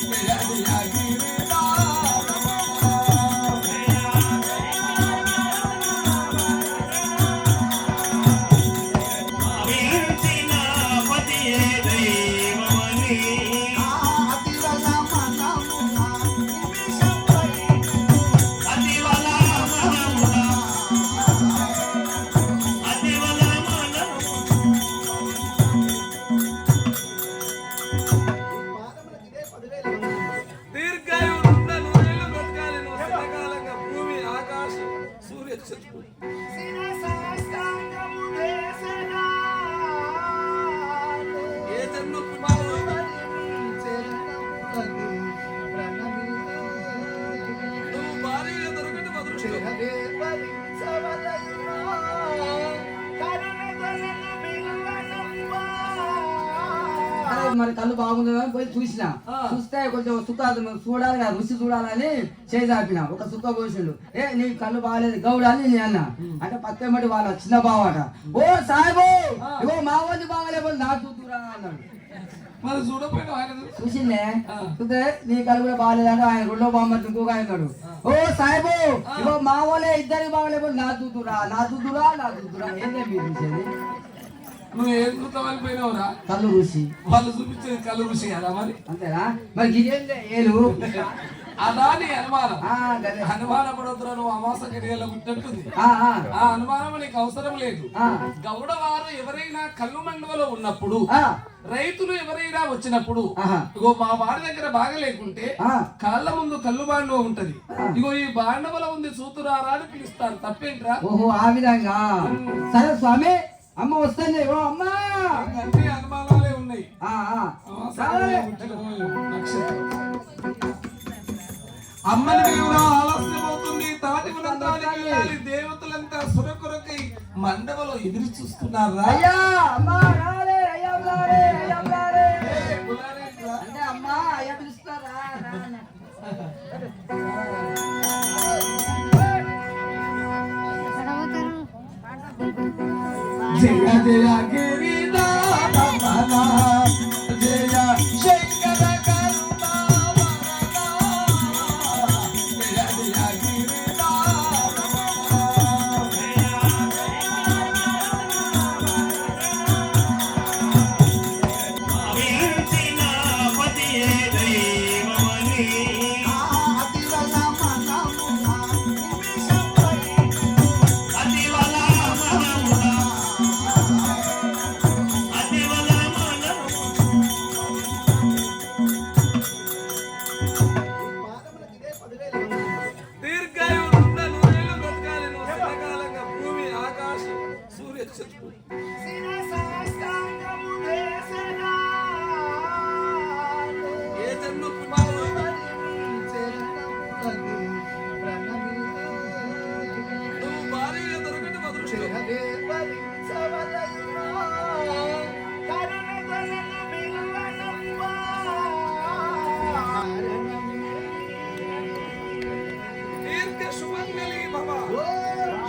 జయ జయ గిరినాథ. మరి కళ్ళు బాగుందని పోయి చూస్తే కొంచెం సుఖ చూడాలి కదా, రుచి చూడాలని చేసాపిన ఒక సుఖ పోసిండు. నీ కళ్ళు బాగాలేదు గౌడ అని నేను అన్నా. అంటే పక్కమటి వాళ్ళ చిన్న బావట, ఓ సాయిబు ఇగో మా వాళ్ళు బాగాలేకపోతే నా చూతురా అన్నాడు. మరి చూడపోయినా ఆయన చూసిందే చూస్తే నీ కళ్ళు కూడా బాగాలేదంటే ఆయన గుళ్ళో బామ్మటి ఇంకొక ఆయన్నాడు, ఓ సాయిబు ఇగో మా వాళ్ళే ఇద్దరికి బాగాలేకపోతే నా చూతురా నా చూతురా నా చూతురా. ఏంటే మీరు చూసేది? నువ్వు ఏం చూద్దామని పోయినావురా? కళ్ళు రుచి వాళ్ళు చూపించేది కళ్ళు రుచి కదా. మరి అంతేనా? మరి గిదేంటే ఏలు అదాని అనుమానం ఆ, గదే. అనుమానపడొద్దురా నువ్వు అమాస గడియలో పుట్టినట్టుంది ఆ, ఆ, ఆ అనుమానం నీకు అవసరం లేదు ఆ. గౌడవారు ఎవరైనా కళ్ళు మండవలో ఉన్నప్పుడు ఆ, రైతులు ఎవరైనా వచ్చినప్పుడు ఆహా. ఇగో మా వాడి దగ్గర బాగా లేకుంటే ఆ. కాళ్ళ ముందు కళ్ళు బాండవ ఉంటది ఇగో ఈ బాండవలో ఉంది చూతురారా అని పిలుస్తారు తప్పేంట్రా ఓహో ఆ విధంగా సరే స్వామి అమ్మ వస్తుంది ఓ అమ్మ అన్ని అనుమానాలే ఉన్నాయి ఆ, ఆ. అమాస గడియలో పుట్టిన నక్షత్రం. అమ్మని దేవుడా ఆలస్యం అవుతుంది తాటి వనంతానికి వెళ్ళాలి దేవతలంతా సురకొరకై మండపంలో ఎదురు చూస్తున్నారా అయ్యా అమ్మ రాలే అయ్యా రాలే అయ్యా రాలే కులాలేంట్రా? అంటే అమ్మ అయ్యా పిలుస్తారా రాలే. జయ జయ గిరినాథమన జయ శంకర కరుణావరద జయ జయ వీచిన పతియే దైవమని అతివల మనమున అతివల మనమున దీర్ఘాయువున్న నూరేళ్లు బ్రతకాలి నువ్వు చిరకాలంగా భూమి ఆకాశం సూర్య చంద్రుడు ఏ జన్మ కుమారుడు నువ్వు భారీగా దొరకటం అదృష్టం దీర్ఘ సుమంగళి భవ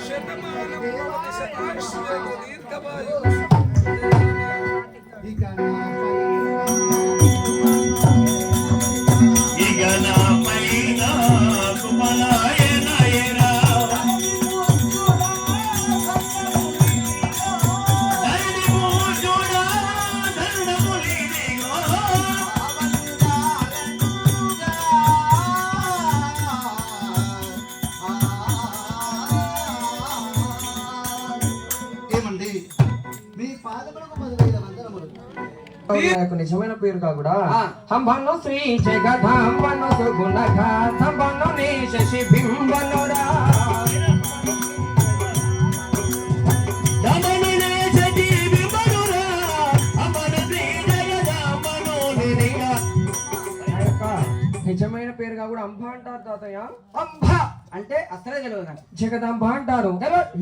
శతమానం భవతి శతాయుష్యేంద్ర దీర్ఘమాయు ఇక నా పైన కుమలాయనయరా ధరణిమూఢుడా ధరణములిదిగో ఏమండి మీ పాదములకు 10,000 వందనములు. నాకు నిజమైన పేరు కాకుండా ఆ. హంబను శ్రీ జగదాంబను సుగుణఘ హంబను నీ శశి బింబనురా దమననే సతి విమరురా అమర శ్రీజయద మనోనిరిగా నా యొక్క నిజమైన పేరుగా కూడా అంబ అంటారు తాతయ్య. అంబ అంటే అసలే తెలియదు నాకు. జగదాంబ అంటారు,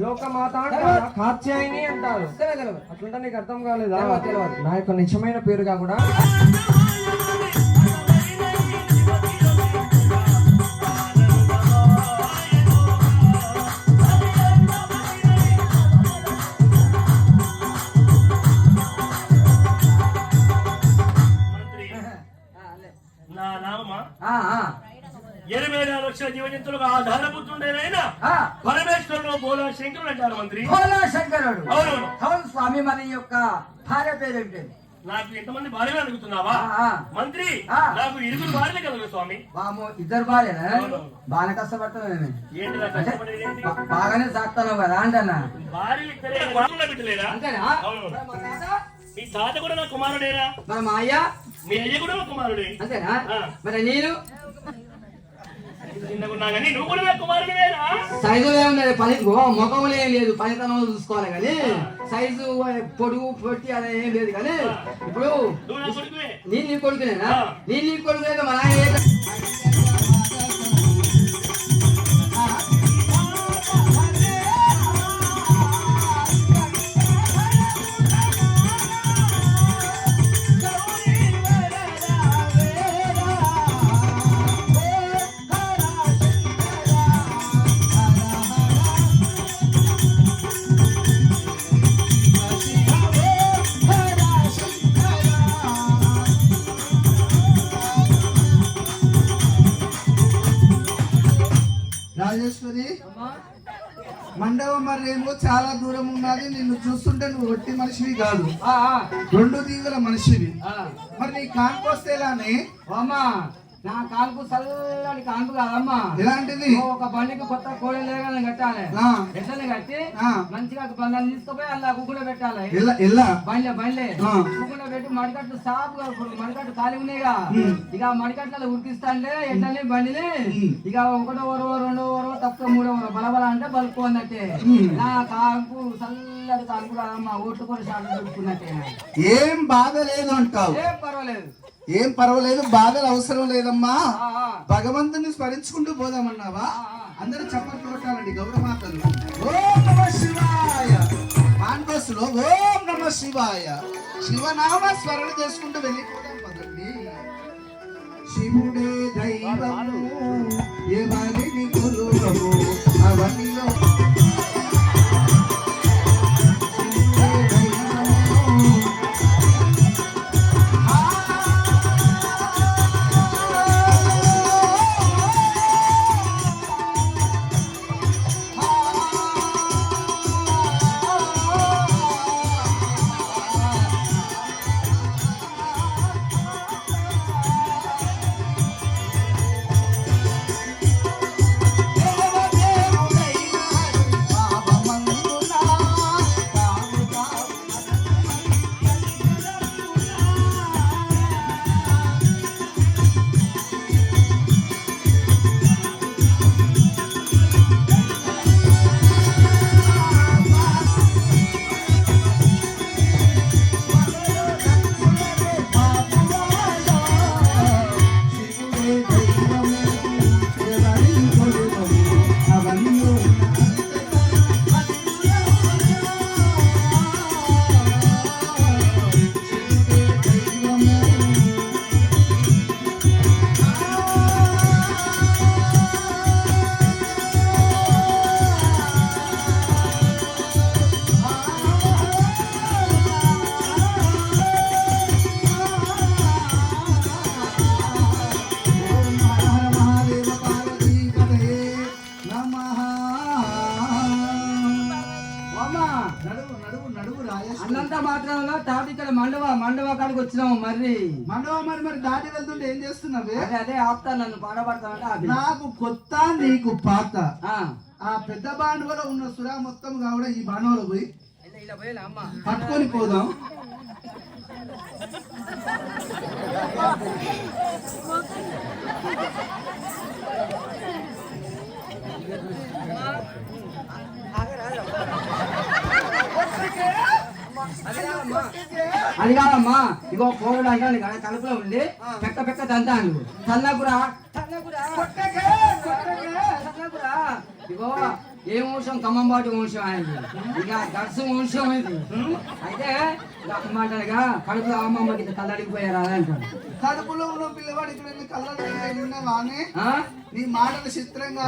లోకమాత అంటారు, కాత్యాయని అంటారు. అసలే తెలియదు. అట్లుంటే నీకు అర్థం కాలేదా? తెలియదు. నా యొక్క నిజమైన పేరుగా కూడా నా నామమా ఆ, ఆ, 80 లక్షల జీవజంతువులకు ఆధారపుతుండేనైనా ఆ. పరమేశ్వరుడు బోలా శంకరుడు అంటారు మంత్రి. భోలా శంకరుడు. అవునవును. అవును స్వామి మరి ఈ యొక్క భార్య పేరు ఏంటి? నాకు ఎంతమంది భార్యలు అడుగుతున్నావా ఆ. మంత్రి? ఆ. నాకు 2 భార్యలు కలరు స్వామి. వాము ఇద్దరు భార్యనా? అవును. బాగా కష్టపడుతున్నాను. ఏంటి నాకు కష్టపడేది ఏంటి? బాగానే సాగుతాను కదా అంటన్నా. భార్యలు ఇద్దరే కొడుకున్న బిడ్డలేరా? అంతేనా? అవును. మరి మా తాత? మీ తాత కూడా నా కుమారుడేరా? మరి మా అయ్య మీ అయ్య కూడా నా కుమారుడే. అంతేనా? ఆ. మరి నేను చిన్నగున్నా కానీ నువ్వు కూడా నా కుమారుడివేరా? సైజులో ఏమున్నది పని ముఖంలో ఏం లేదు, పనితనం చూసుకోవాలి కానీ సైజు పొడుగు పొట్టి అలా ఏం లేదు కానీ ఇప్పుడు నువ్వు నా కొడుకువే. నేను నీ కొడుకునేనా? ఆ. నేను నీ కొడుకునే మా నాయన రాజేశ్వరి మండపం మరేమో చాలా దూరం ఉన్నది. నిన్ను చూస్తుంటే నువ్వు ఒట్టి మనిషివి కాదు, 2 దీవుల మనిషివి. మరి నీ కాన్కొస్తేలానే అమ్మా నా కాలుకు చల్లటి కాలుపు కాదమ్మా. ఎలాంటిది? ఒక బండికి కొత్త కోడి లేగానే కట్టాలి. ఆ. ఎట్లనే కట్టి ఆ. మంచిగా బంధాలు తీసుకుపోయి అలా కుకుండా పెట్టాలి. బండ్లే కుకుండా పెట్టి మడికట్టు సాపుగా మడికట్టు ఖాళీ ఉన్నాయిగా, ఇక మడికట్లలో ఉరికిస్తాంటే ఎట్లనే బండిని ఇక 1వ ఓరో 2వ ఓరో తక్కువ 3వ ఓరో బలబల అంటే బలుపుకున్నట్టే. నా కాలుపు చల్లటి కాలుపు కాదమ్మా, ఓట్లు కూడా షాట్లు పెట్టుకున్నట్టే. ఏం బాధ లేదు అంటావు? ఏం పర్వాలేదు, ఏం పర్వాలేదు, బాధలు అవసరం లేదమ్మా. భగవంతుని స్మరించుకుంటూ పోదామన్నావా? అందరూ చప్పట్లు కొట్టాలండి గౌరమాతలు. ఓం నమ శివాయ మాన్బస్సులో ఓం నమ శివాయ శివనామ స్మరణ చేసుకుంటూ వెళ్ళిపోదాం పదండి. శివుడే దైవము ఎవరిని కొలువము అవనిలో అన్నంత మాత్రంలో తాటి ఇక్కడ మండవ కాడికి వచ్చినాము. మరి మరి దాటి వెళ్తుంటే ఏం చేస్తున్నావే? అదే ఆపుతా, నన్ను పాడబడతామంటే నాకు కొత్త నీకు పాత. ఆ పెద్ద బాండవలో ఉన్న సురా మొత్తం కూడా ఈ బాండవలో పోయి పట్టుకొని పోదాం. అది కాదమ్మా, ఇగో పోవడం అంటే కలుపులో ఉండి పెక్క దంతాను సన్నగురా ఇగో ఏ వంశం ఖమ్మంబాటు వంశం అయింది, ఇక గడుసు వంశం ఇది. అయితే అమ్మంటారుగా కడుపులో అమ్మమ్మకి కళ్ళడిగిపోయారా అంటారు. కడుపులో ఉన్న పిల్లవాడు ఇక్కడ కళ్ళని నీ మాటలు చిత్రంగా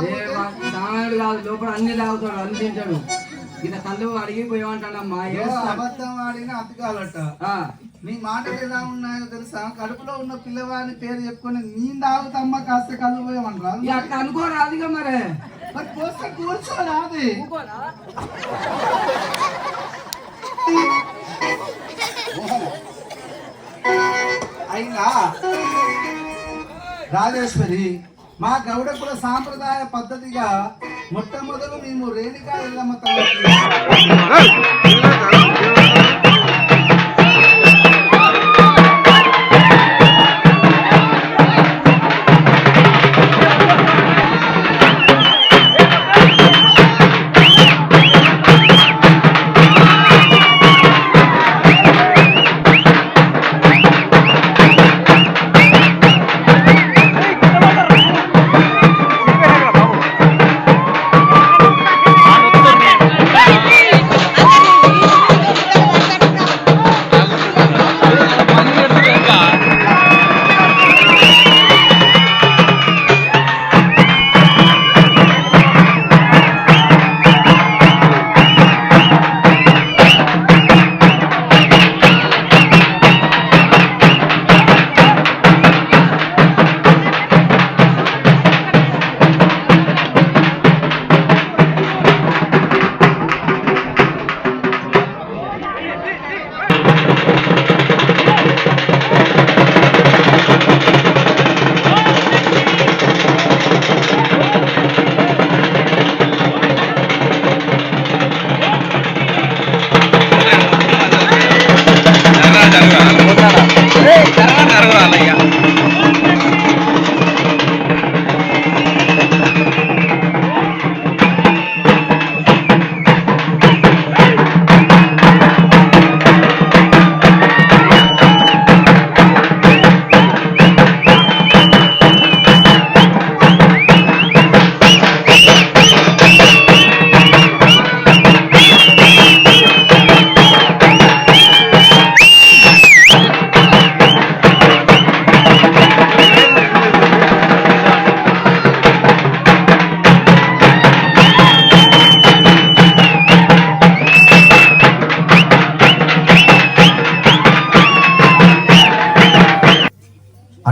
తాడు కాదు, లోపల అన్ని తాగుతాడు, అన్ని తింటాడు. ఇక కళ్ళు అడిగిపోయామంటాడమ్మా. అబద్ధం ఆడిన అతకాలట. నీ మాటలు ఎలా ఉన్నాయో తెలుసా? కడుపులో ఉన్న పిల్లవాడిని పేరు చెప్పుకొని నీ తాగుతమ్మ కాస్త కళ్ళు పోయామంటారా? అట్లా అనుకోరాదుగా మరి పోస్తే కూర్చోరాది. అయినా రాజేశ్వరి, మా గౌడకుల సాంప్రదాయ పద్ధతిగా మొట్టమొదలు మేము రేణుకా ఎల్లమ్మ తల్లి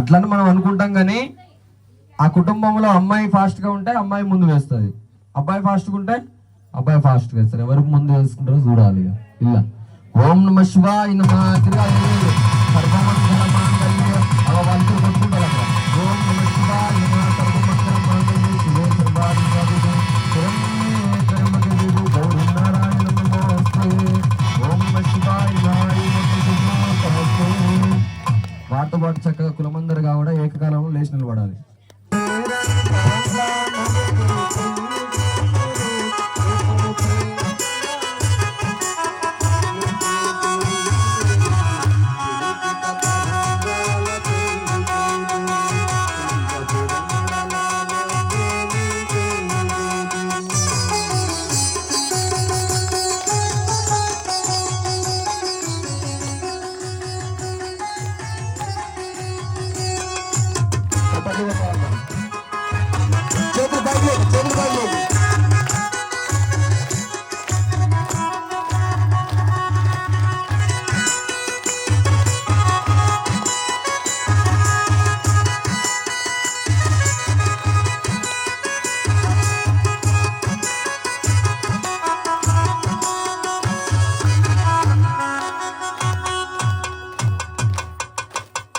అట్లని మనం అనుకుంటాం కానీ ఆ కుటుంబంలో అమ్మాయి ఫాస్ట్గా ఉంటే అమ్మాయి ముందు వేస్తుంది, అబ్బాయి ఫాస్ట్గా ఉంటే అబ్బాయి ఫాస్ట్గా వేస్తారు. ఎవరికి ముందు వేసుకుంటారో చూడాలి. ఇలా ఓం నమ శివాయ నమః సర్వమంగళ మాంగళ్య అవంతులు కొట్టుకుంటారు అక్కడ. ఓం నమ శివాయ నమః సర్వమంగళ మాంగళ్య శివే సర్వార్థ సాధికే శరణ్యే త్ర్యంబకే దేవి గౌరీ నారాయణ నమోస్తుతే. ఓం నమ శివాయ వాటితో పాటు చక్కగా కులమందరుగా కూడా ఏకకాలంలో లేచి నిలబడాలి.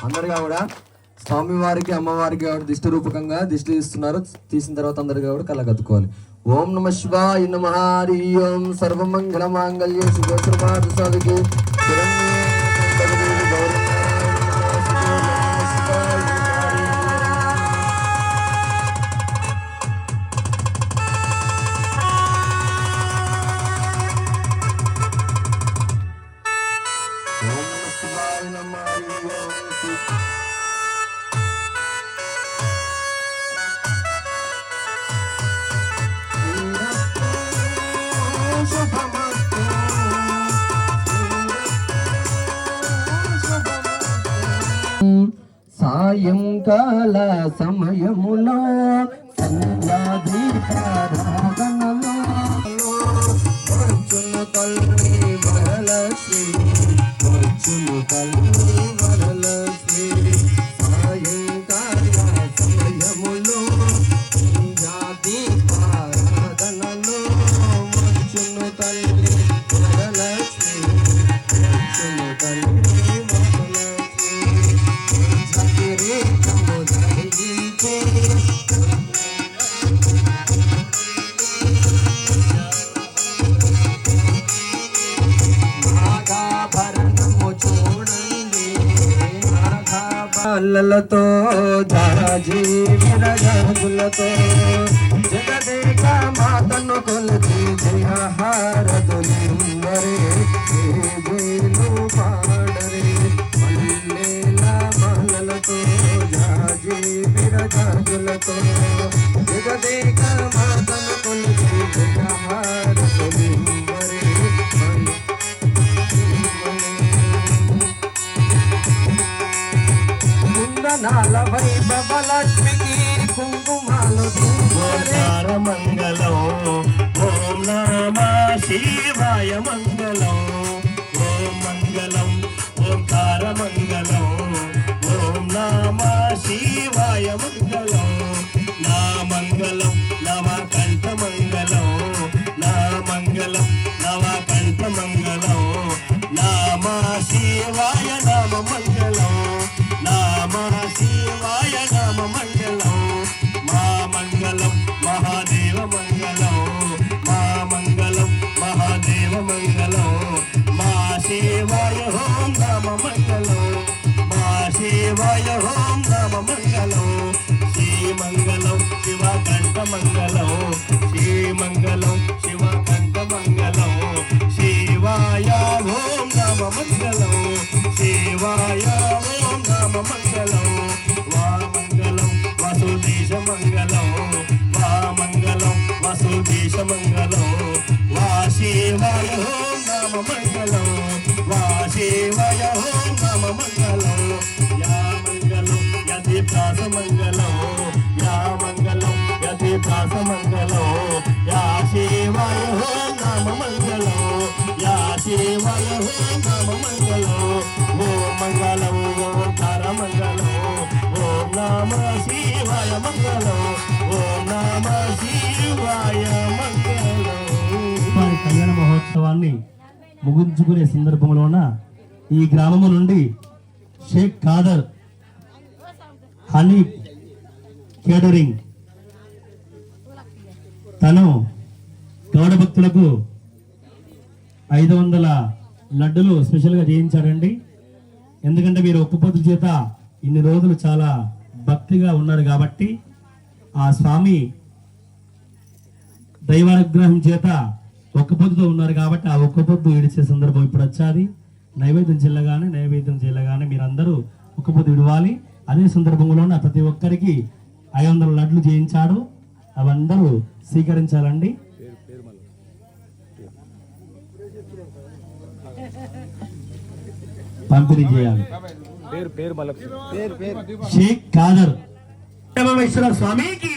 అందరిగా కూడా స్వామివారికి అమ్మవారికి దిష్టి రూపకంగా దిష్టి ఇస్తున్నారు. తీసిన తర్వాత అందరిగా కూడా కళ్ళకద్దుకోవాలి. ఓం నమ శివాయ నమః హరి ఓం సర్వమంగళ మాంగళ్య శుభ సర్వార్థ సాధికే శరణ్యే త్ర్యంబకే దేవి గౌరీ సాయంకాల సమయములో సంధ్యాదీపారాధనలో వచ్చును తల్లి వరలక్ష్మి, వచ్చును తల్లి వరలక్ష్మి. సాయంకాల సమయములో సంధ్యాదీపారాధనలో వచ్చును తల్లి వరలక్ష్మి, వచ్చును తల్లి లతో జాజీ విరజాజులతో జగదేక మాతను కొలిచి జయహారతులిందరే జయలు పాడరే. మల్లెల మాలలతో జాజీ విరజాజులతో జగదేక మాతను కొలిచి జయహారతులిందరే. కుందనాల వైభవ లక్ష్మికి కుంకుమాలు మంగళం ఓం నమ శివాయ మంగళం ఓం మంగళం ఓంకార మంగళం ఓం నమ శివాయ మంగళం నా మంగళం నవ కంఠ మంగళం నా మంగళం నవ కంఠ మంగళం నామ శివాయ నామ మంగళం నామ శివాయ నామ మంగళం మా మంగళం మహాదేవ మంగళం మా మంగళం మహాదేవ మంగళం మా శివాయ ఓం నామ మంగళం మా శివాయ ఓం నామ మంగళం శ్రీమంగళం శివకంఠ మంగళం శ్రీమంగళం శివకంఠ మంగళం శివాయ ఓం నామ మంగళం శివాయ ఓం నామ మంగళం వా మంగళం వసుదేశ మంగళం వా మంగళం వసుదేశ మంగళం వా శివాయ ఓం నామ మంగళం వా శివాయ ఓం నామ మంగళం యా మంగళం యతి ప్రాస మంగళం యా మంగళం యతి ప్రాస మంగళం యా శివాయ ఓం నామ మంగళం యా శివాయ ఓం నామ మంగళం ఓం మంగళం ఓంకార మంగళం ఓం మహోత్సవాన్ని ముగించుకునే సందర్భంలోన ఈ గ్రామము నుండి షేక్ ఖాదర్ హనీఫ్ కేటరింగ్ తను గౌడ భక్తులకు 500 లడ్డులు స్పెషల్గా చేయించాడండి. ఎందుకంటే మీరు ఒక్క పొద్దు చేత ఇన్ని రోజులు చాలా భక్తిగా ఉన్నారు కాబట్టి ఆ స్వామి దైవానుగ్రహం చేత ఒక్క పొద్దుతో ఉన్నారు కాబట్టి ఆ ఒక్క పొద్దు ఇడిచే సందర్భం ఇప్పుడు వచ్చాది. నైవేద్యం చెల్లగానే మీరందరూ ఒక్క పొద్దు విడవాలి. అదే సందర్భంలో ప్రతి ఒక్కరికి 500 లడ్లు చేయించాడు. అవందరూ స్వీకరించాలండి. పంపిణీ చేయాలి. షేక్ ఖాదర్ వనమేశ్వర స్వామికి,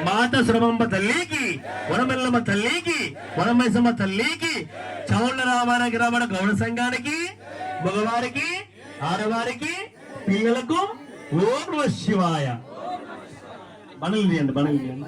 మాత శ్రమంబ తల్లికి, వనమెల్లమ్మ తల్లికి, వనమైసమ్మ తల్లికి, చౌళ్ళ రామానికి రమణ గౌడ సంఘానికి, మగవారికి, ఆడవారికి, పిల్లలకు ఓం నమః శివాయ. బణలు తీయండి, బణలు తీయండి.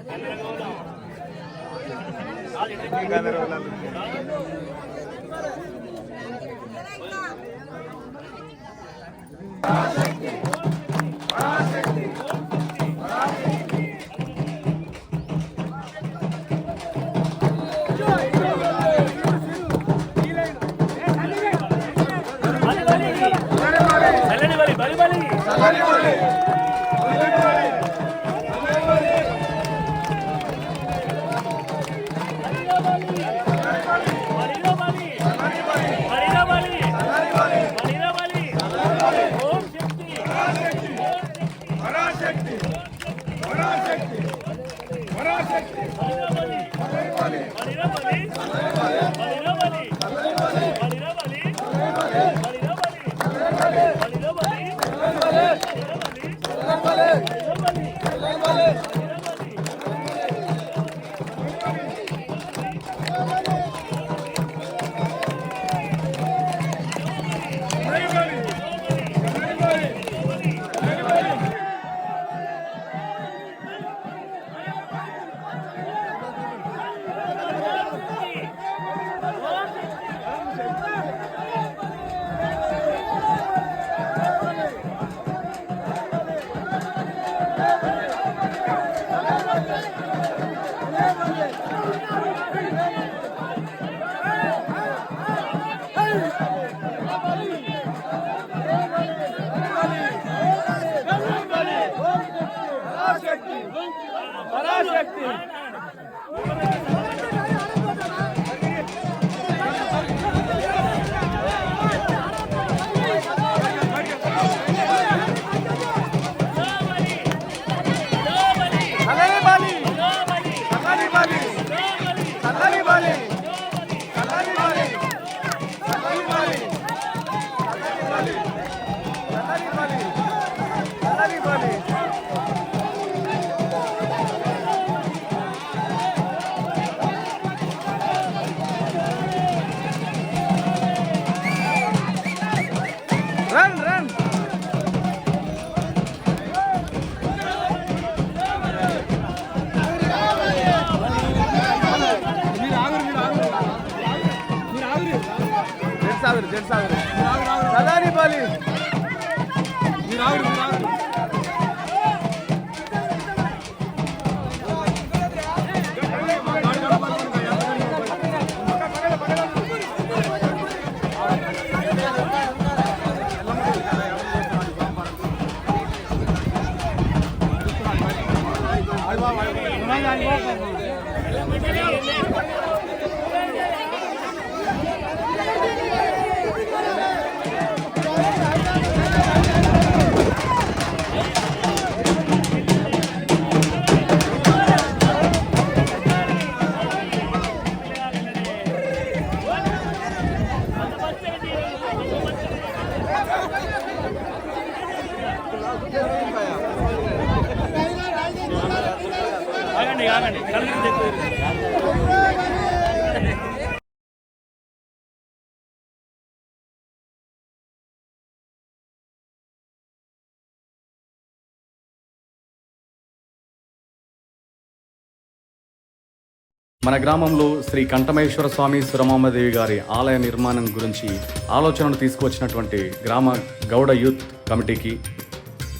మన గ్రామంలో శ్రీ కంఠమేశ్వర స్వామి సురమాంబదేవి గారి ఆలయ నిర్మాణం గురించి ఆలోచనలు తీసుకువచ్చినటువంటి గ్రామ గౌడ యూత్ కమిటీకి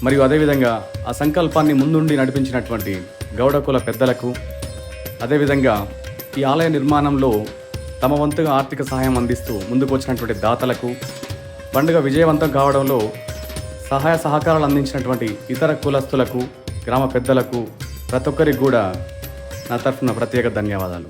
మరియు అదేవిధంగా ఆ సంకల్పాన్ని ముందుండి నడిపించినటువంటి గౌడ కుల పెద్దలకు, అదేవిధంగా ఈ ఆలయ నిర్మాణంలో తమ వంతుగా ఆర్థిక సహాయం అందిస్తూ ముందుకు వచ్చినటువంటి దాతలకు, పండుగ విజయవంతం కావడంలో సహాయ సహకారాలు అందించినటువంటి ఇతర కులస్తులకు, గ్రామ పెద్దలకు ప్రతి ఒక్కరికి కూడా నా తరఫున ప్రత్యేక ధన్యవాదాలు.